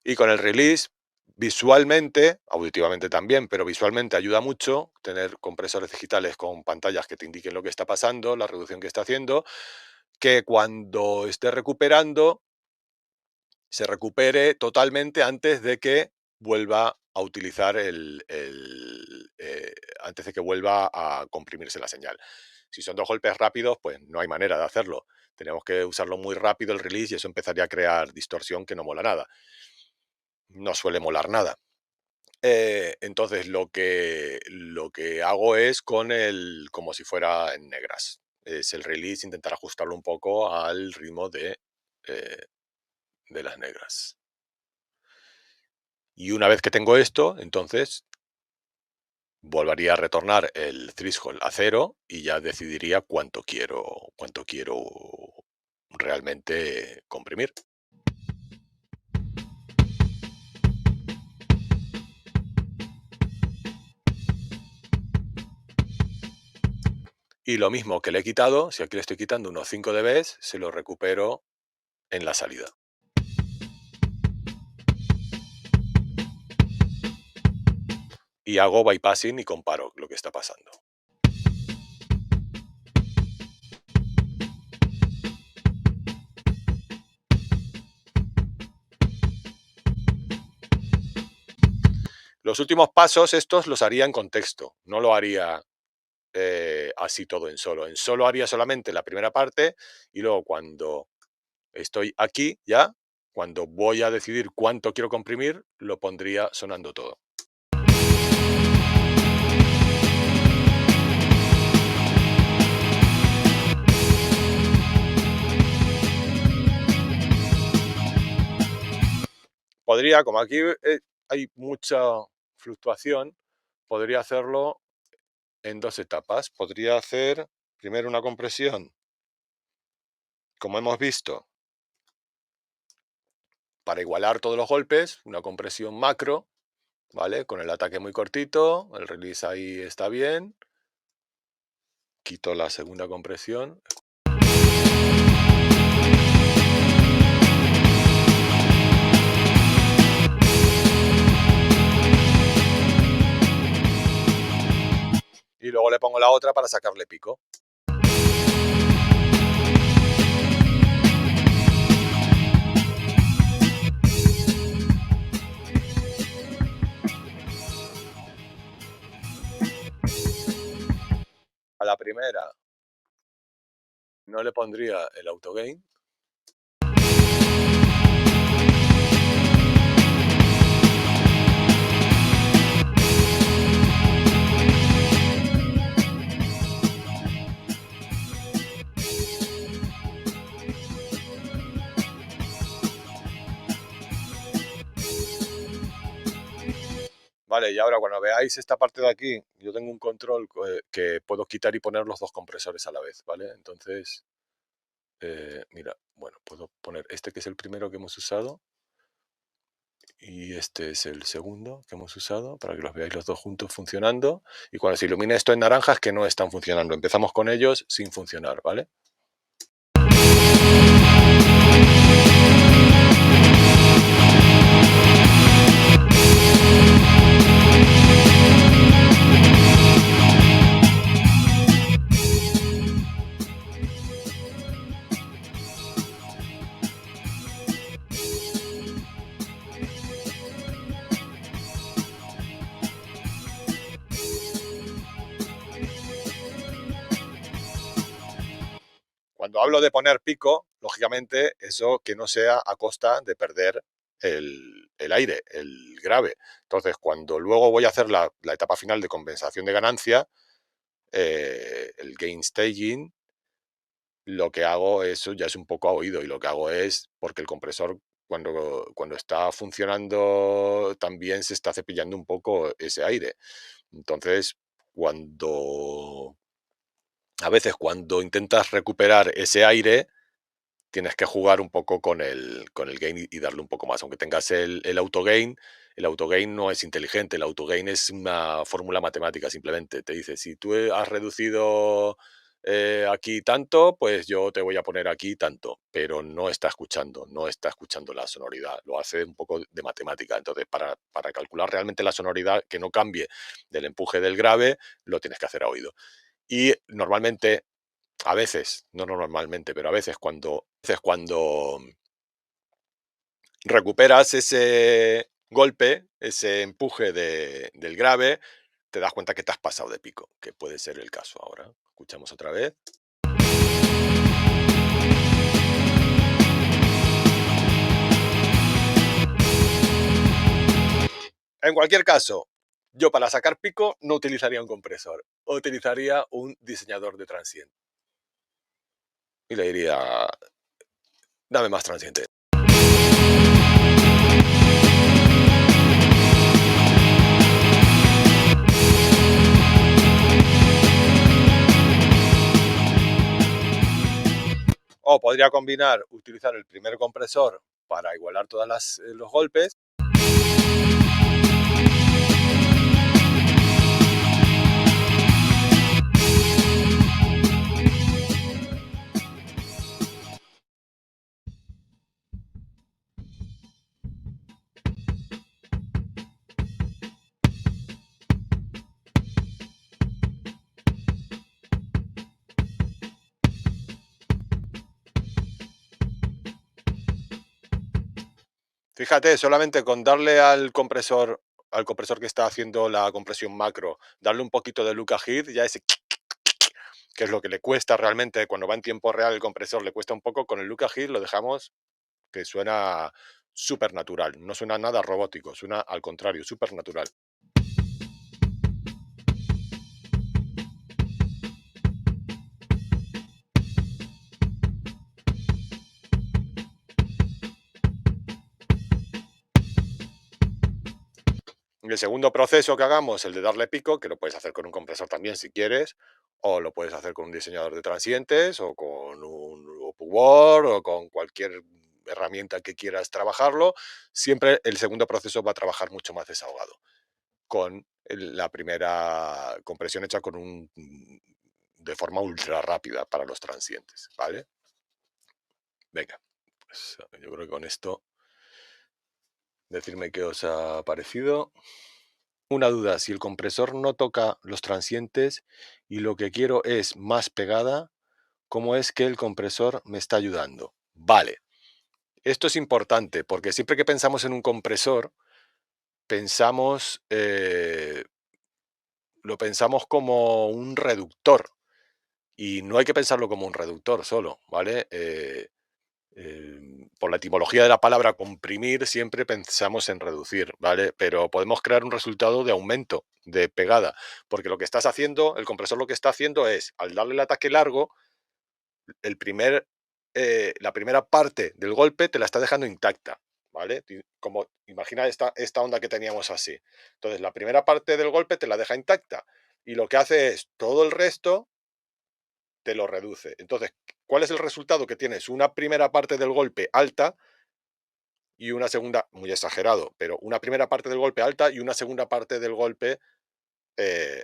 Y con el release, visualmente, auditivamente también, pero visualmente ayuda mucho tener compresores digitales con pantallas que te indiquen lo que está pasando, la reducción que está haciendo, que cuando esté recuperando, se recupere totalmente antes de que vuelva a utilizar antes de que vuelva a comprimirse la señal. Si son 2 golpes rápidos, pues no hay manera de hacerlo. Tenemos que usarlo muy rápido el release y eso empezaría a crear distorsión que no mola nada. No suele molar nada. Entonces lo que hago es con como si fuera en negras. Es el release, intentar ajustarlo un poco al ritmo eh, de las negras. Y una vez que tengo esto, entonces volvería a retornar el threshold a cero y ya decidiría cuánto quiero realmente comprimir. Y lo mismo que le he quitado, si aquí le estoy quitando unos 5 dB, se lo recupero en la salida. Y hago bypassing y comparo lo que está pasando. Los últimos pasos estos los haría en contexto, no lo haría así todo en solo. En solo haría solamente la primera parte y luego cuando estoy aquí ya, cuando voy a decidir cuánto quiero comprimir, lo pondría sonando todo. Podría, como aquí hay mucha fluctuación, podría hacerlo en 2 etapas. Podría hacer primero una compresión, como hemos visto, para igualar todos los golpes, una compresión macro, ¿vale? Con el ataque muy cortito, el release ahí está bien. Quito la segunda compresión. Y luego le pongo la otra para sacarle pico. A la primera no le pondría el auto gain. Vale, y ahora cuando veáis esta parte de aquí, yo tengo un control que puedo quitar y poner los 2 compresores a la vez, ¿vale? Entonces, mira, bueno, puedo poner este que es el primero que hemos usado y este es el segundo que hemos usado para que los veáis los dos juntos funcionando. Y cuando se ilumine esto en naranja es que no están funcionando. Empezamos con ellos sin funcionar, ¿vale? Cuando hablo de poner pico, lógicamente, eso que no sea a costa de perder el aire, el grave. Entonces, cuando luego voy a hacer la etapa final de compensación de ganancia, el gain staging, lo que hago, eso ya es un poco a oído, y lo que hago es, porque el compresor cuando está funcionando también se está cepillando un poco ese aire. Entonces, cuando a veces cuando intentas recuperar ese aire, tienes que jugar un poco con el gain y darle un poco más. Aunque tengas el autogain no es inteligente, el autogain es una fórmula matemática simplemente. Te dice, si tú has reducido aquí tanto, pues yo te voy a poner aquí tanto, pero no está escuchando la sonoridad, lo hace un poco de matemática. Entonces, para calcular realmente la sonoridad que no cambie del empuje del grave, lo tienes que hacer a oído. Y normalmente a veces, no normalmente, pero a veces cuando recuperas ese golpe, ese empuje del grave, te das cuenta que te has pasado de pico, que puede ser el caso ahora. Escuchamos otra vez. En cualquier caso, yo para sacar pico no utilizaría un compresor, utilizaría un diseñador de transiente. Y le diría, dame más transiente. O podría combinar, utilizar el primer compresor para igualar todos los golpes. Fíjate, solamente con darle al compresor que está haciendo la compresión macro, darle un poquito de Luca Heat, ya ese que es lo que le cuesta realmente cuando va en tiempo real el compresor, le cuesta un poco, con el Luca Heat lo dejamos que suena súper natural, no suena nada robótico, suena al contrario, súper natural. El segundo proceso que hagamos, el de darle pico, que lo puedes hacer con un compresor también si quieres, o lo puedes hacer con un diseñador de transientes, o con un OpenWord, o con cualquier herramienta que quieras trabajarlo, siempre el segundo proceso va a trabajar mucho más desahogado, con la primera compresión hecha de forma ultra rápida para los transientes, ¿vale? Venga, pues yo creo que con esto, decirme qué os ha parecido. Una duda, si el compresor no toca los transientes y lo que quiero es más pegada, ¿cómo es que el compresor me está ayudando? Vale, esto es importante porque siempre que pensamos en un compresor, pensamos, lo pensamos como un reductor y no hay que pensarlo como un reductor solo, ¿vale? Por la etimología de la palabra comprimir, siempre pensamos en reducir, ¿vale? Pero podemos crear un resultado de aumento, de pegada, porque lo que estás haciendo, el compresor lo que está haciendo es, al darle el ataque largo, el primer, la primera parte del golpe te la está dejando intacta, ¿vale? Como imagina esta onda que teníamos así. Entonces, la primera parte del golpe te la deja intacta y lo que hace es todo el resto te lo reduce. Entonces, ¿cuál es el resultado? Que tienes una primera parte del golpe alta y una segunda, muy exagerado, pero una primera parte del golpe alta y una segunda parte del golpe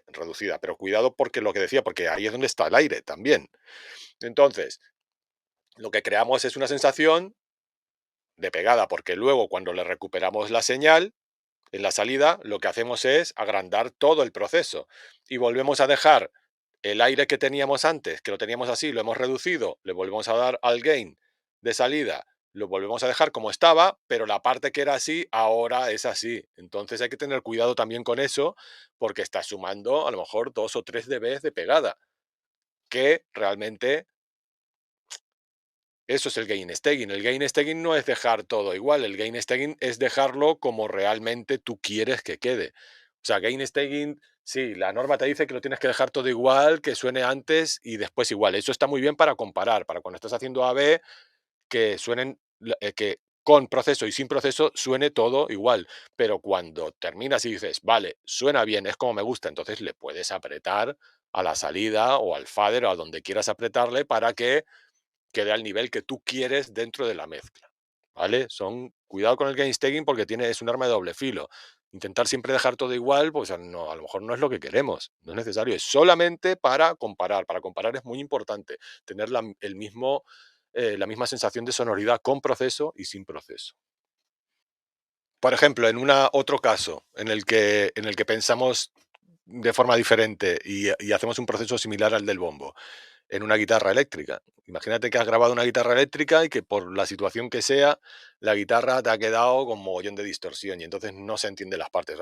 reducida. Pero cuidado porque lo que decía, porque ahí es donde está el aire también. Entonces, lo que creamos es una sensación de pegada, porque luego cuando le recuperamos la señal en la salida, lo que hacemos es agrandar todo el proceso y volvemos a dejar el aire que teníamos antes, que lo teníamos así, lo hemos reducido, le volvemos a dar al gain de salida, lo volvemos a dejar como estaba, pero la parte que era así, ahora es así. Entonces hay que tener cuidado también con eso, porque está sumando a lo mejor 2 o 3 dB de pegada, que realmente eso es el gain staging. El gain staging no es dejar todo igual, el gain staging es dejarlo como realmente tú quieres que quede. O sea, gain staging, sí, la norma te dice que lo tienes que dejar todo igual, que suene antes y después igual. Eso está muy bien para comparar, para cuando estás haciendo AB, que suenen, que con proceso y sin proceso suene todo igual. Pero cuando terminas y dices, vale, suena bien, es como me gusta, entonces le puedes apretar a la salida o al fader o a donde quieras apretarle para que quede al nivel que tú quieres dentro de la mezcla, ¿vale? Cuidado con el gainstaging porque es un arma de doble filo. Intentar siempre dejar todo igual, pues no, a lo mejor no es lo que queremos, no es necesario, es solamente para comparar. Para comparar es muy importante tener la misma sensación de sonoridad con proceso y sin proceso. Por ejemplo, otro caso en el que pensamos de forma diferente y hacemos un proceso similar al del bombo, en una guitarra eléctrica. Imagínate que has grabado una guitarra eléctrica y que por la situación que sea, la guitarra te ha quedado con mogollón de distorsión y entonces no se entienden las partes.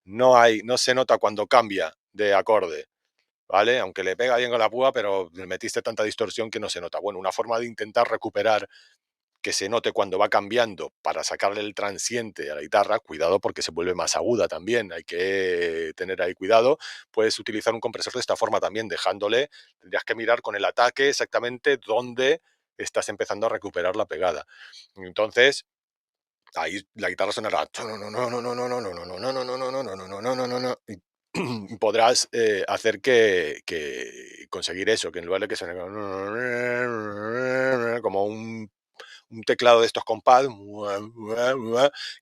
No se nota cuando cambia de acorde, ¿vale? Aunque le pega bien con la púa, pero le metiste tanta distorsión que no se nota. Bueno, una forma de intentar recuperar que se note cuando va cambiando para sacarle el transiente a la guitarra, cuidado porque se vuelve más aguda también, hay que tener ahí cuidado, puedes utilizar un compresor de esta forma también, tendrías que mirar con el ataque exactamente dónde estás empezando a recuperar la pegada. Entonces, ahí la guitarra sonará y podrás hacer que conseguir eso, que en lugar de que suene como un teclado de estos con pad,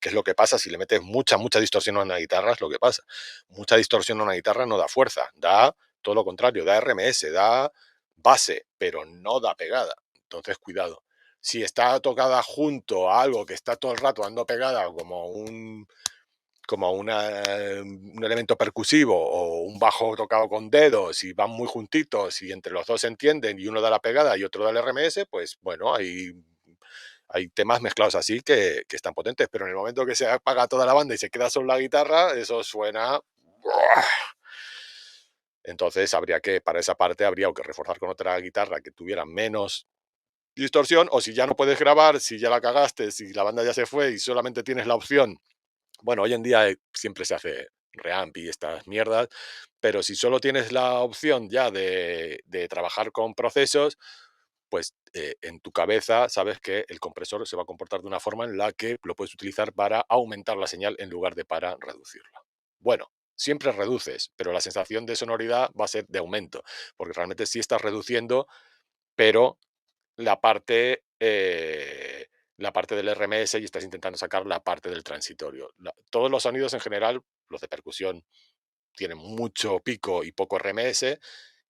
que es lo que pasa si le metes mucha distorsión a una guitarra, es lo que pasa. Mucha distorsión a una guitarra no da fuerza, da todo lo contrario, da RMS, da base, pero no da pegada. Entonces, cuidado. Si está tocada junto a algo que está todo el rato dando pegada, como un elemento percusivo o un bajo tocado con dedos y van muy juntitos y entre los dos se entienden y uno da la pegada y otro da el RMS, pues bueno, hay temas mezclados así que están potentes, pero en el momento que se apaga toda la banda y se queda solo la guitarra, eso suena. Entonces para esa parte habría que reforzar con otra guitarra que tuviera menos distorsión, o si ya no puedes grabar, si ya la cagaste, si la banda ya se fue y solamente tienes la opción. Bueno, hoy en día siempre se hace reamp y estas mierdas, pero si solo tienes la opción ya de trabajar con procesos, pues en tu cabeza sabes que el compresor se va a comportar de una forma en la que lo puedes utilizar para aumentar la señal en lugar de para reducirla. Bueno, siempre reduces, pero la sensación de sonoridad va a ser de aumento, porque realmente sí estás reduciendo, pero la parte, la parte del RMS y estás intentando sacar la parte del transitorio. Todos los sonidos en general, los de percusión, tienen mucho pico y poco RMS,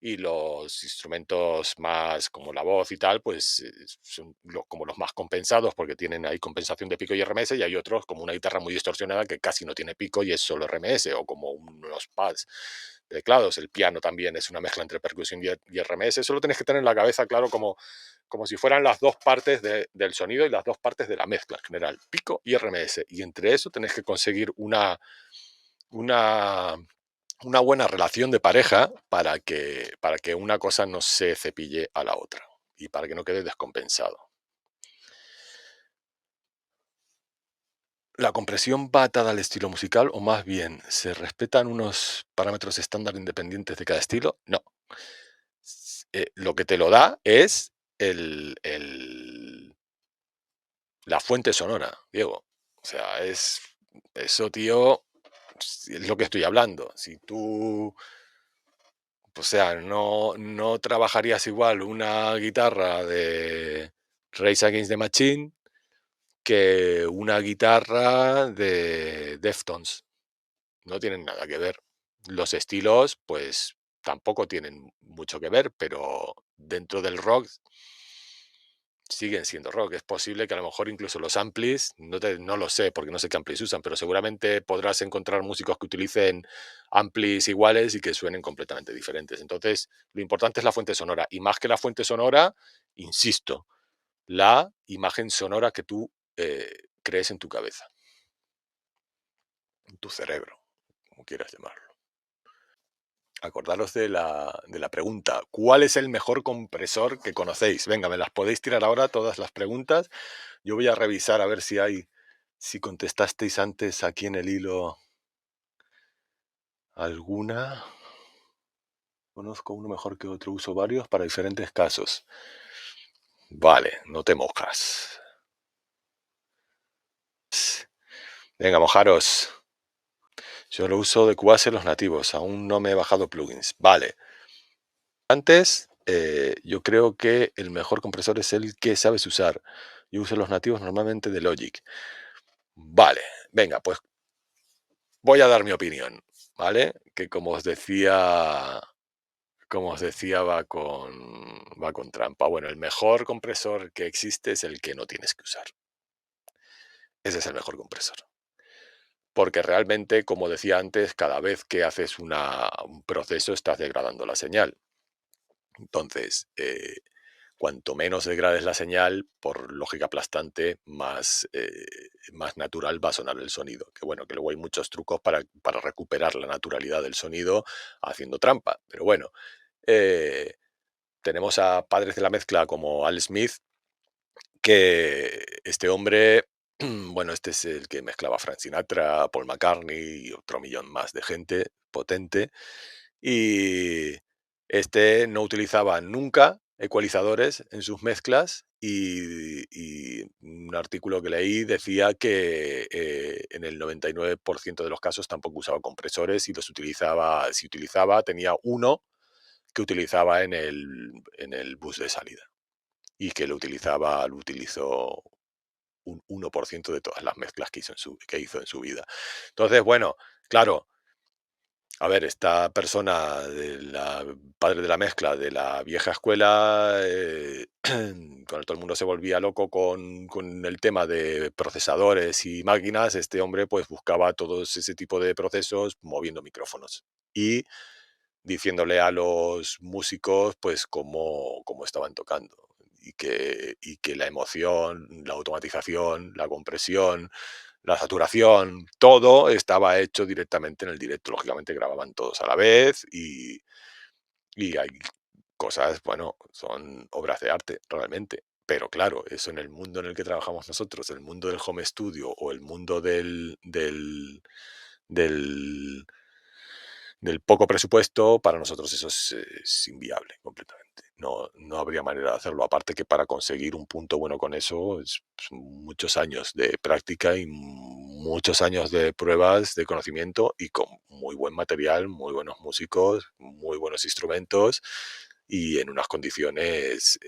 y los instrumentos más como la voz y tal, pues son como los más compensados porque tienen ahí compensación de pico y RMS, y hay otros como una guitarra muy distorsionada que casi no tiene pico y es solo RMS, o como unos pads de teclados. El piano también es una mezcla entre percusión y RMS. Eso lo tienes que tener en la cabeza, claro, como si fueran las dos partes del sonido y las dos partes de la mezcla en general, pico y RMS. Y entre eso tenés que conseguir una, una buena relación de pareja para que una cosa no se cepille a la otra y para que no quede descompensado. ¿La compresión va atada al estilo musical o más bien se respetan unos parámetros estándar independientes de cada estilo? No. Lo que te lo da es la fuente sonora, Diego. O sea, eso, tío, es lo que estoy hablando. Si tú, o sea, no trabajarías igual una guitarra de Rage Against the Machine que una guitarra de Deftones. No tienen nada que ver. Los estilos, pues tampoco tienen mucho que ver, pero dentro del rock siguen siendo rock. Es posible que a lo mejor incluso los amplis, no lo sé porque no sé qué amplis usan, pero seguramente podrás encontrar músicos que utilicen amplis iguales y que suenen completamente diferentes. Entonces, lo importante es la fuente sonora. Y más que la fuente sonora, insisto, la imagen sonora que tú crees en tu cabeza, en tu cerebro, como quieras llamarlo. Acordaros de la pregunta. ¿Cuál es el mejor compresor que conocéis? Venga, me las podéis tirar ahora todas las preguntas. Yo voy a revisar a ver si contestasteis antes aquí en el hilo alguna. Conozco uno mejor que otro, uso varios para diferentes casos. Vale, no te mojas. Venga, mojaros. Yo lo uso de Cubase los nativos, aún no me he bajado plugins. Vale. Antes, yo creo que el mejor compresor es el que sabes usar. Yo uso los nativos normalmente de Logic. Vale, venga, pues voy a dar mi opinión, ¿vale? Que como os decía, va con trampa. Bueno, el mejor compresor que existe es el que no tienes que usar. Ese es el mejor compresor. Porque realmente, como decía antes, cada vez que haces un proceso estás degradando la señal. Entonces, cuanto menos degrades la señal, por lógica aplastante, más natural va a sonar el sonido. Que bueno, que luego hay muchos trucos para recuperar la naturalidad del sonido haciendo trampa. Pero bueno, eh, tenemos a padres de la mezcla como Al Smith, que este hombre, bueno, este es el que mezclaba Frank Sinatra, Paul McCartney y otro millón más de gente potente. Y este no utilizaba nunca ecualizadores en sus mezclas y un artículo que leí decía que en el 99% de los casos tampoco usaba compresores y los utilizaba, si utilizaba, tenía uno que utilizaba en el bus de salida y que lo utilizó un 1% de todas las mezclas que hizo en su vida. Entonces, bueno, claro, a ver, esta persona, padre de la mezcla de la vieja escuela, cuando todo el mundo se volvía loco con el tema de procesadores y máquinas, este hombre pues buscaba todos ese tipo de procesos moviendo micrófonos y diciéndole a los músicos pues cómo estaban tocando y que la emoción, la automatización, la compresión, la saturación, todo estaba hecho directamente en el directo. Lógicamente grababan todos a la vez y hay cosas, bueno, son obras de arte realmente. Pero claro, eso en el mundo en el que trabajamos nosotros, el mundo del home studio o el mundo del del poco presupuesto, para nosotros eso es inviable completamente. No habría manera de hacerlo. Aparte que para conseguir un punto bueno con eso son muchos años de práctica y muchos años de pruebas, de conocimiento y con muy buen material, muy buenos músicos, muy buenos instrumentos y en unas condiciones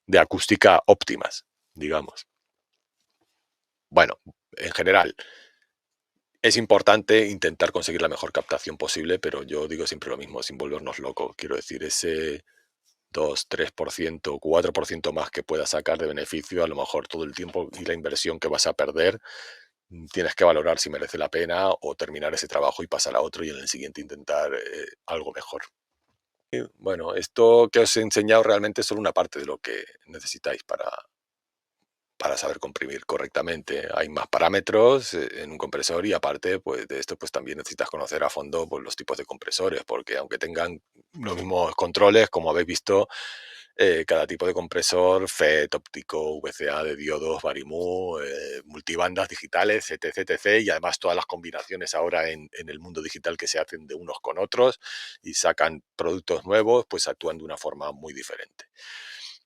de acústica óptimas, digamos. Bueno, en general, es importante intentar conseguir la mejor captación posible, pero yo digo siempre lo mismo, sin volvernos locos. Quiero decir, ese 2, 3%, 4% más que puedas sacar de beneficio, a lo mejor todo el tiempo y la inversión que vas a perder, tienes que valorar si merece la pena o terminar ese trabajo y pasar a otro y en el siguiente intentar algo mejor. Y bueno, esto que os he enseñado realmente es solo una parte de lo que necesitáis para saber comprimir correctamente. Hay más parámetros en un compresor y aparte pues, de esto pues también necesitas conocer a fondo pues, los tipos de compresores, porque aunque tengan los mismos controles, como habéis visto, cada tipo de compresor, FET, óptico, VCA de diodos, Varimu, multibandas digitales, etc, etc, y además todas las combinaciones ahora en el mundo digital que se hacen de unos con otros y sacan productos nuevos, pues actúan de una forma muy diferente.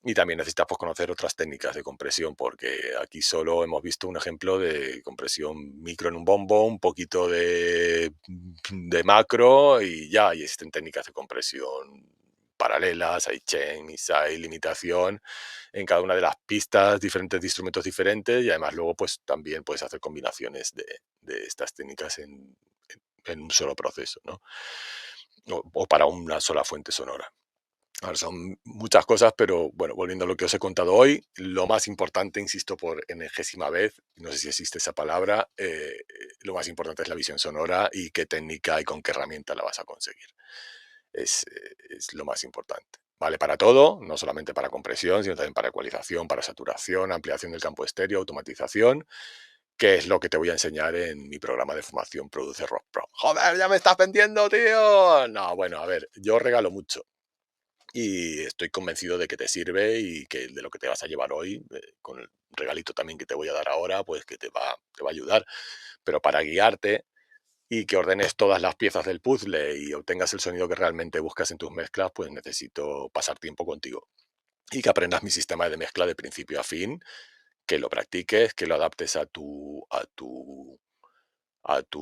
Y también necesitas pues, conocer otras técnicas de compresión, porque aquí solo hemos visto un ejemplo de compresión micro en un bombo, un poquito de macro y ya, y existen técnicas de compresión paralelas, hay chains, hay limitación en cada una de las pistas, diferentes de instrumentos diferentes y además luego pues también puedes hacer combinaciones de estas técnicas en un solo proceso, ¿no? O para una sola fuente sonora. Ahora, son muchas cosas, pero bueno, volviendo a lo que os he contado hoy, lo más importante, insisto por enésima vez, no sé si existe esa palabra, lo más importante es la visión sonora y qué técnica y con qué herramienta la vas a conseguir. Es lo más importante. Vale para todo, no solamente para compresión, sino también para ecualización, para saturación, ampliación del campo estéreo, automatización, que es lo que te voy a enseñar en mi programa de formación Produce Rock Pro. ¡Joder, ya me estás vendiendo, tío! No, bueno, a ver, yo regalo mucho y estoy convencido de que te sirve y que de lo que te vas a llevar hoy, con el regalito también que te voy a dar ahora, pues que te va a ayudar. Pero para guiarte y que ordenes todas las piezas del puzzle y obtengas el sonido que realmente buscas en tus mezclas, pues necesito pasar tiempo contigo. y que aprendas mi sistema de mezcla de principio a fin, que lo practiques, que lo adaptes a tu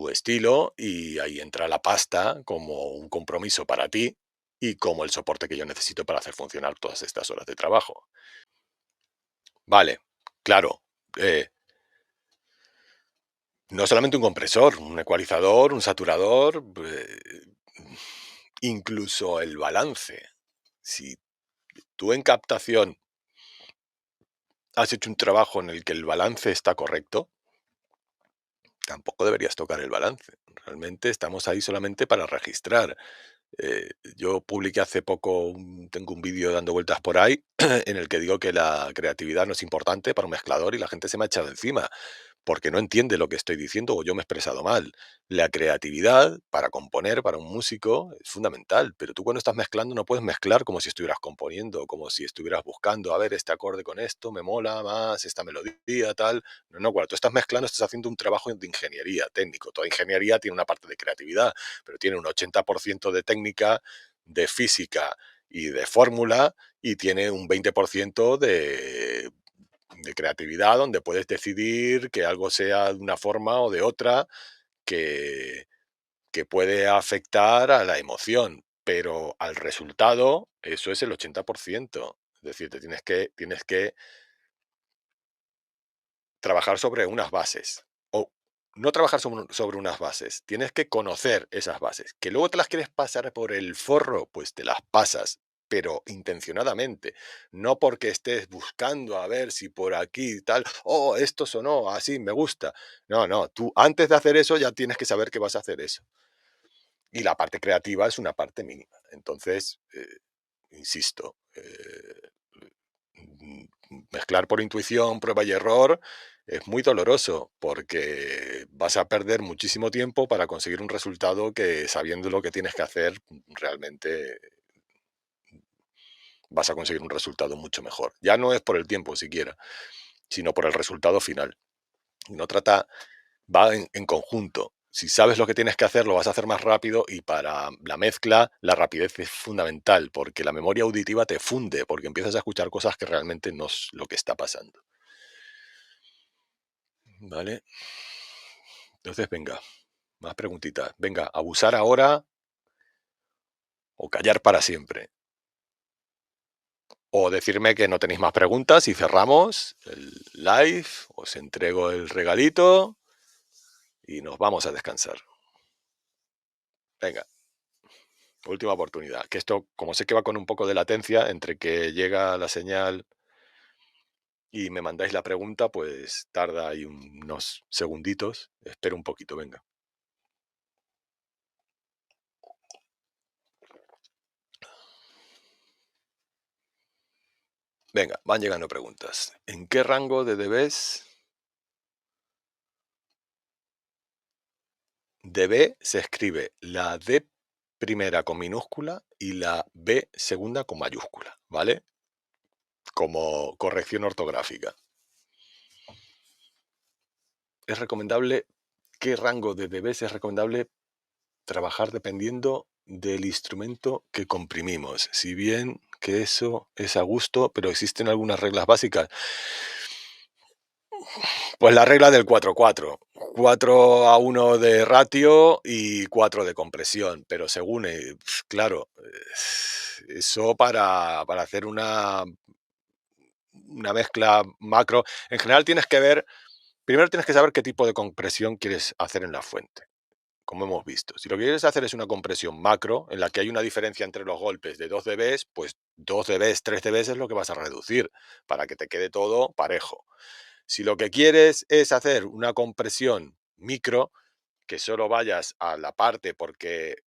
estilo, y ahí entra la pasta como un compromiso para ti y como el soporte que yo necesito para hacer funcionar todas estas horas de trabajo. Vale, claro, eh, no solamente un compresor, un ecualizador, un saturador, incluso el balance. Si tú en captación has hecho un trabajo en el que el balance está correcto, tampoco deberías tocar el balance. Realmente estamos ahí solamente para registrar. Yo publiqué hace poco, tengo un vídeo dando vueltas por ahí, en el que digo que la creatividad no es importante para un mezclador y la gente se me ha echado encima porque no entiende lo que estoy diciendo o yo me he expresado mal. La creatividad para componer, para un músico, es fundamental, pero tú cuando estás mezclando no puedes mezclar como si estuvieras componiendo, como si estuvieras buscando, a ver, este acorde con esto, me mola más, esta melodía, tal. No, no, cuando tú estás mezclando estás haciendo un trabajo de ingeniería técnico. Toda ingeniería tiene una parte de creatividad, pero tiene un 80% de técnica, de física y de fórmula, y tiene un 20% de creatividad, donde puedes decidir que algo sea de una forma o de otra, que, que puede afectar a la emoción, pero al resultado, eso es el 80%. Es decir, tienes que trabajar sobre unas bases. O no trabajar sobre unas bases, tienes que conocer esas bases. Que luego te las quieres pasar por el forro, pues te las pasas, pero intencionadamente. No porque estés buscando a ver si por aquí tal, oh, esto sonó así, me gusta. No, no, tú antes de hacer eso ya tienes que saber que vas a hacer eso. Y la parte creativa es una parte mínima. Entonces, insisto, mezclar por intuición, prueba y error, es muy doloroso porque vas a perder muchísimo tiempo para conseguir un resultado que, sabiendo lo que tienes que hacer, realmente vas a conseguir un resultado mucho mejor. Ya no es por el tiempo siquiera, sino por el resultado final. No trata, va en conjunto. Si sabes lo que tienes que hacer, lo vas a hacer más rápido, y para la mezcla la rapidez es fundamental porque la memoria auditiva te funde, porque empiezas a escuchar cosas que realmente no es lo que está pasando. ¿Vale? Entonces, venga, más preguntitas. Venga, abusar ahora o callar para siempre. O decirme que no tenéis más preguntas y cerramos el live, os entrego el regalito y nos vamos a descansar. Venga, última oportunidad. Que esto, como sé que va con un poco de latencia entre que llega la señal y me mandáis la pregunta, pues tarda ahí unos segunditos. Espero un poquito, venga. Venga, van llegando preguntas. ¿En qué rango de dBs? De B se escribe la D primera con minúscula y la B segunda con mayúscula, ¿vale? Como corrección ortográfica. Es recomendable, ¿qué rango de dBs es recomendable trabajar dependiendo del instrumento que comprimimos? Si bien que eso es a gusto, pero existen algunas reglas básicas. Pues la regla del 4-4. 4:1 de ratio y 4 de compresión, pero según, claro, eso para hacer una mezcla macro, en general tienes que ver, primero tienes que saber qué tipo de compresión quieres hacer en la fuente, como hemos visto. Si lo que quieres hacer es una compresión macro, en la que hay una diferencia entre los golpes de 2 dBs, pues 2 dBs, 3 dBs es lo que vas a reducir para que te quede todo parejo. Si lo que quieres es hacer una compresión micro, que solo vayas a la parte porque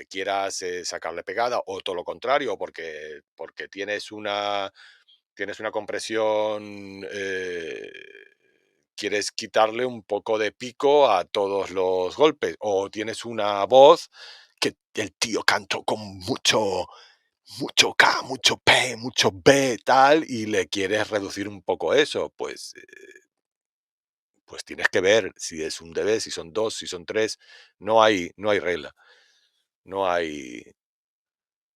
quieras sacarle pegada, o todo lo contrario, porque tienes una compresión, quieres quitarle un poco de pico a todos los golpes, o tienes una voz que el tío cantó con mucho K, mucho P, mucho B, tal, y le quieres reducir un poco eso, pues tienes que ver si es un dB, si son dos, si son tres. No hay regla. No hay.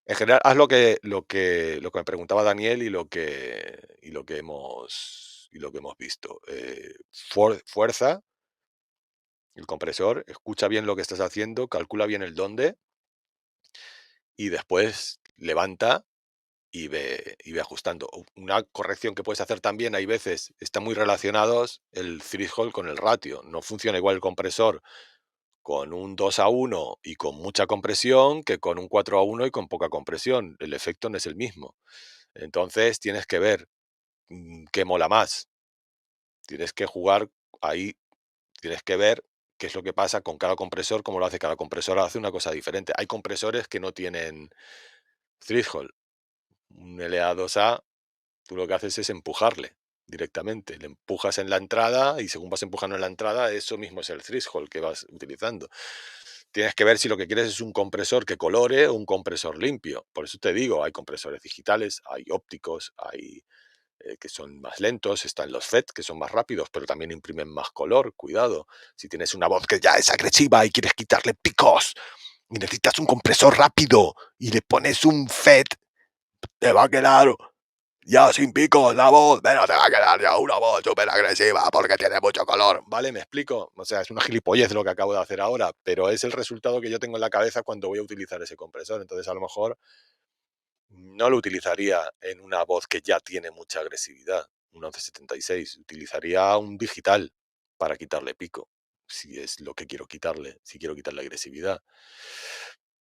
En general, haz lo que me preguntaba Daniel y lo que hemos visto. Fuerza el compresor, escucha bien lo que estás haciendo, calcula bien el dónde y después levanta y ve ajustando. Una corrección que puedes hacer también, hay veces, están muy relacionados el threshold con el ratio. No funciona igual el compresor con un 2:1 y con mucha compresión que con un 4:1 y con poca compresión. El efecto no es el mismo. Entonces tienes que ver qué mola más. Tienes que jugar ahí, tienes que ver qué es lo que pasa con cada compresor, cómo lo hace cada compresor, hace una cosa diferente. Hay compresores que no tienen threshold. Un LA2A, tú lo que haces es empujarle directamente. Le empujas en la entrada y según vas empujando en la entrada, eso mismo es el threshold que vas utilizando. Tienes que ver si lo que quieres es un compresor que colore o un compresor limpio. Por eso te digo, hay compresores digitales, hay ópticos, hay que son más lentos, están los FET, que son más rápidos, pero también imprimen más color. Cuidado, si tienes una voz que ya es agresiva y quieres quitarle picos y necesitas un compresor rápido y le pones un FET, te va a quedar ya sin picos la voz, pero te va a quedar ya una voz súper agresiva porque tiene mucho color. ¿Vale? ¿Me explico? O sea, es una gilipollez lo que acabo de hacer ahora, pero es el resultado que yo tengo en la cabeza cuando voy a utilizar ese compresor. Entonces, a lo mejor no lo utilizaría en una voz que ya tiene mucha agresividad, un 1176. Utilizaría un digital para quitarle pico, si es lo que quiero quitarle, si quiero quitarle agresividad.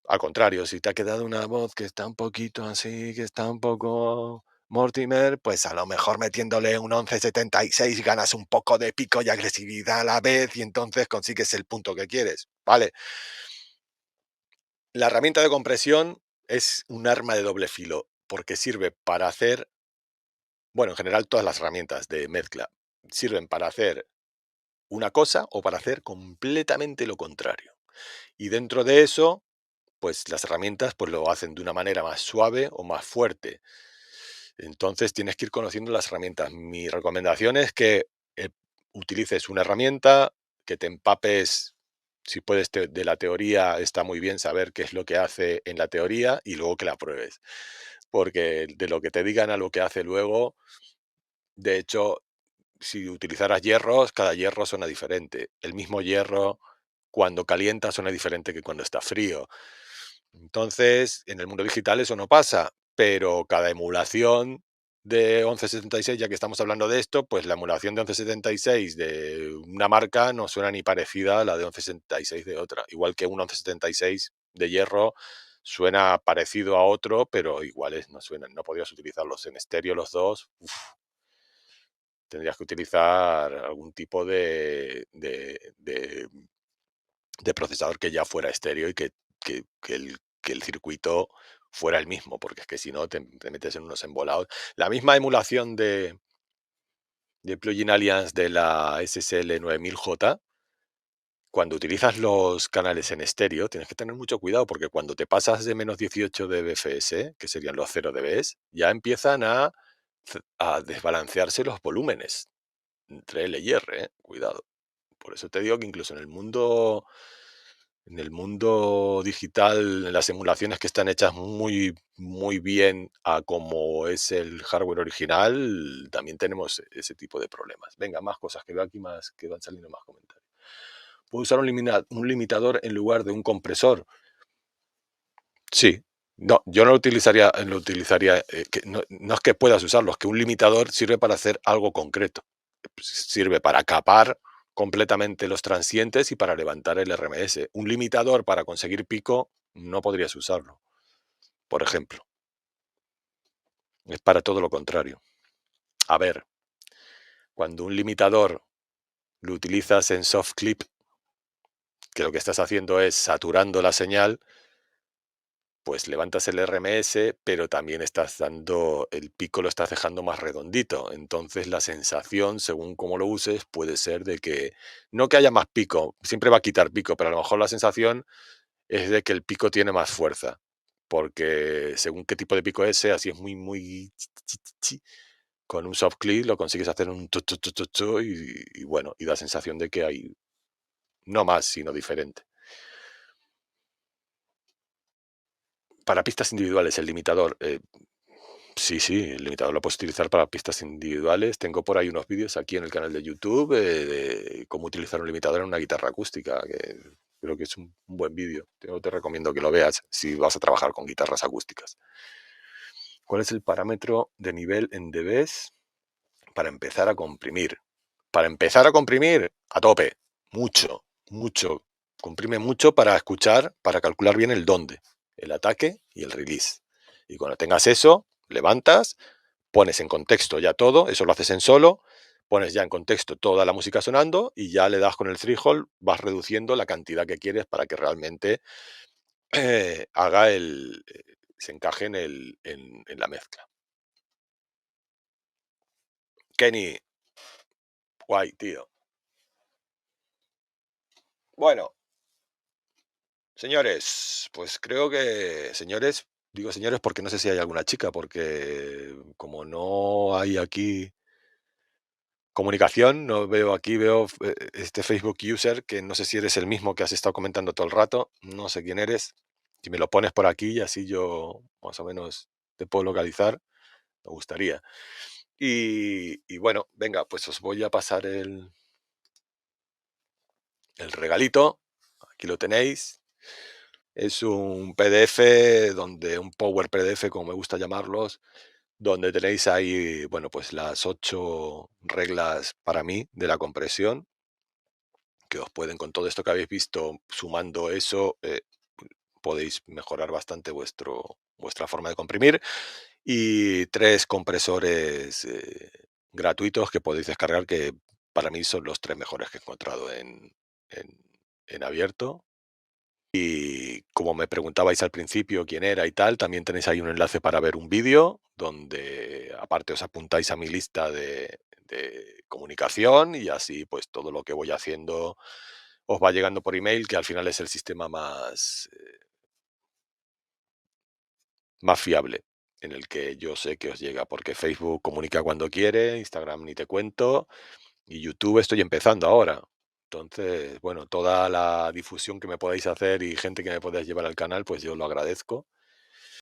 Al contrario, si te ha quedado una voz que está un poquito así, que está un poco Mortimer, pues a lo mejor metiéndole un 1176 ganas un poco de pico y agresividad a la vez y entonces consigues el punto que quieres. Vale, la herramienta de compresión es un arma de doble filo porque sirve para hacer, bueno, en general todas las herramientas de mezcla sirven para hacer una cosa o para hacer completamente lo contrario. Y dentro de eso, pues las herramientas pues lo hacen de una manera más suave o más fuerte. Entonces tienes que ir conociendo las herramientas. Mi recomendación es que eh, utilices una herramienta, que te empapes, si puedes, de la teoría. Está muy bien saber qué es lo que hace en la teoría y luego que la pruebes. Porque de lo que te digan a lo que hace luego, de hecho, si utilizaras hierros, cada hierro suena diferente. El mismo hierro, cuando calienta, suena diferente que cuando está frío. Entonces, en el mundo digital eso no pasa, pero cada emulación de 1176, ya que estamos hablando de esto, pues la emulación de 1176 de una marca no suena ni parecida a la de 1176 de otra. Igual que un 1176 de hierro suena parecido a otro, pero iguales no suenan. No podrías utilizarlos en estéreo los dos. Tendrías que utilizar algún tipo de procesador que ya fuera estéreo y que el circuito fuera el mismo, porque es que si no te metes en unos embolados. La misma emulación de Plugin Alliance de la SSL 9000J, cuando utilizas los canales en estéreo, tienes que tener mucho cuidado, porque cuando te pasas de menos 18 dBFS, que serían los 0 dBs, ya empiezan a desbalancearse los volúmenes entre L y R, cuidado. Por eso te digo que incluso en el mundo digital, en las emulaciones que están hechas muy, muy bien a como es el hardware original, también tenemos ese tipo de problemas. Venga, más cosas, que veo aquí más, que van saliendo más comentarios. ¿Puedo usar un limitador en lugar de un compresor? Sí. No, yo no lo utilizaría, no es que puedas usarlo, es que un limitador sirve para hacer algo concreto. Sirve para capar completamente los transientes y para levantar el RMS. Un limitador para conseguir pico no podrías usarlo, por ejemplo. Es para todo lo contrario. A ver, cuando un limitador lo utilizas en soft clip, que lo que estás haciendo es saturando la señal, pues levantas el RMS, pero también estás dando, el pico lo estás dejando más redondito. Entonces la sensación, según cómo lo uses, puede ser de que, no que haya más pico, siempre va a quitar pico, pero a lo mejor la sensación es de que el pico tiene más fuerza. Porque según qué tipo de pico es, así es muy, muy... Con un soft click lo consigues hacer un tu, y bueno, y da sensación de que hay no más, sino diferente. Para pistas individuales, el limitador. Sí, sí, el limitador lo puedes utilizar para pistas individuales. Tengo por ahí unos vídeos aquí en el canal de YouTube de cómo utilizar un limitador en una guitarra acústica, que creo que es un buen vídeo. Te recomiendo que lo veas si vas a trabajar con guitarras acústicas. ¿Cuál es el parámetro de nivel en dBs para empezar a comprimir? Para empezar a comprimir, a tope, mucho, mucho. Comprime mucho para escuchar, para calcular bien el dónde, el ataque y el release. Y cuando tengas eso, levantas, pones en contexto ya todo, eso lo haces en solo, pones ya en contexto toda la música sonando y ya le das con el threshold, vas reduciendo la cantidad que quieres para que realmente haga se encaje en la mezcla. Kenny, guay, tío. Bueno, señores, pues creo que, señores, digo señores porque no sé si hay alguna chica, porque como no hay aquí comunicación, no veo aquí, veo este Facebook user que no sé si eres el mismo que has estado comentando todo el rato, no sé quién eres. Si me lo pones por aquí y así yo más o menos te puedo localizar, me gustaría. Y bueno, venga, pues os voy a pasar el regalito. Aquí lo tenéis. Es un PDF donde un Power PDF, como me gusta llamarlos, donde tenéis ahí, bueno, pues las 8 reglas para mí de la compresión, que os pueden, con todo esto que habéis visto, sumando eso, podéis mejorar bastante vuestra forma de comprimir. Y 3 compresores gratuitos que podéis descargar, que para mí son los 3 mejores que he encontrado en, en abierto. Y como me preguntabais al principio quién era y tal, también tenéis ahí un enlace para ver un vídeo donde aparte os apuntáis a mi lista de comunicación y así pues todo lo que voy haciendo os va llegando por email, que al final es el sistema más fiable en el que yo sé que os llega, porque Facebook comunica cuando quiere, Instagram ni te cuento, y YouTube estoy empezando ahora. Entonces, bueno, toda la difusión que me podáis hacer y gente que me podáis llevar al canal, pues yo lo agradezco.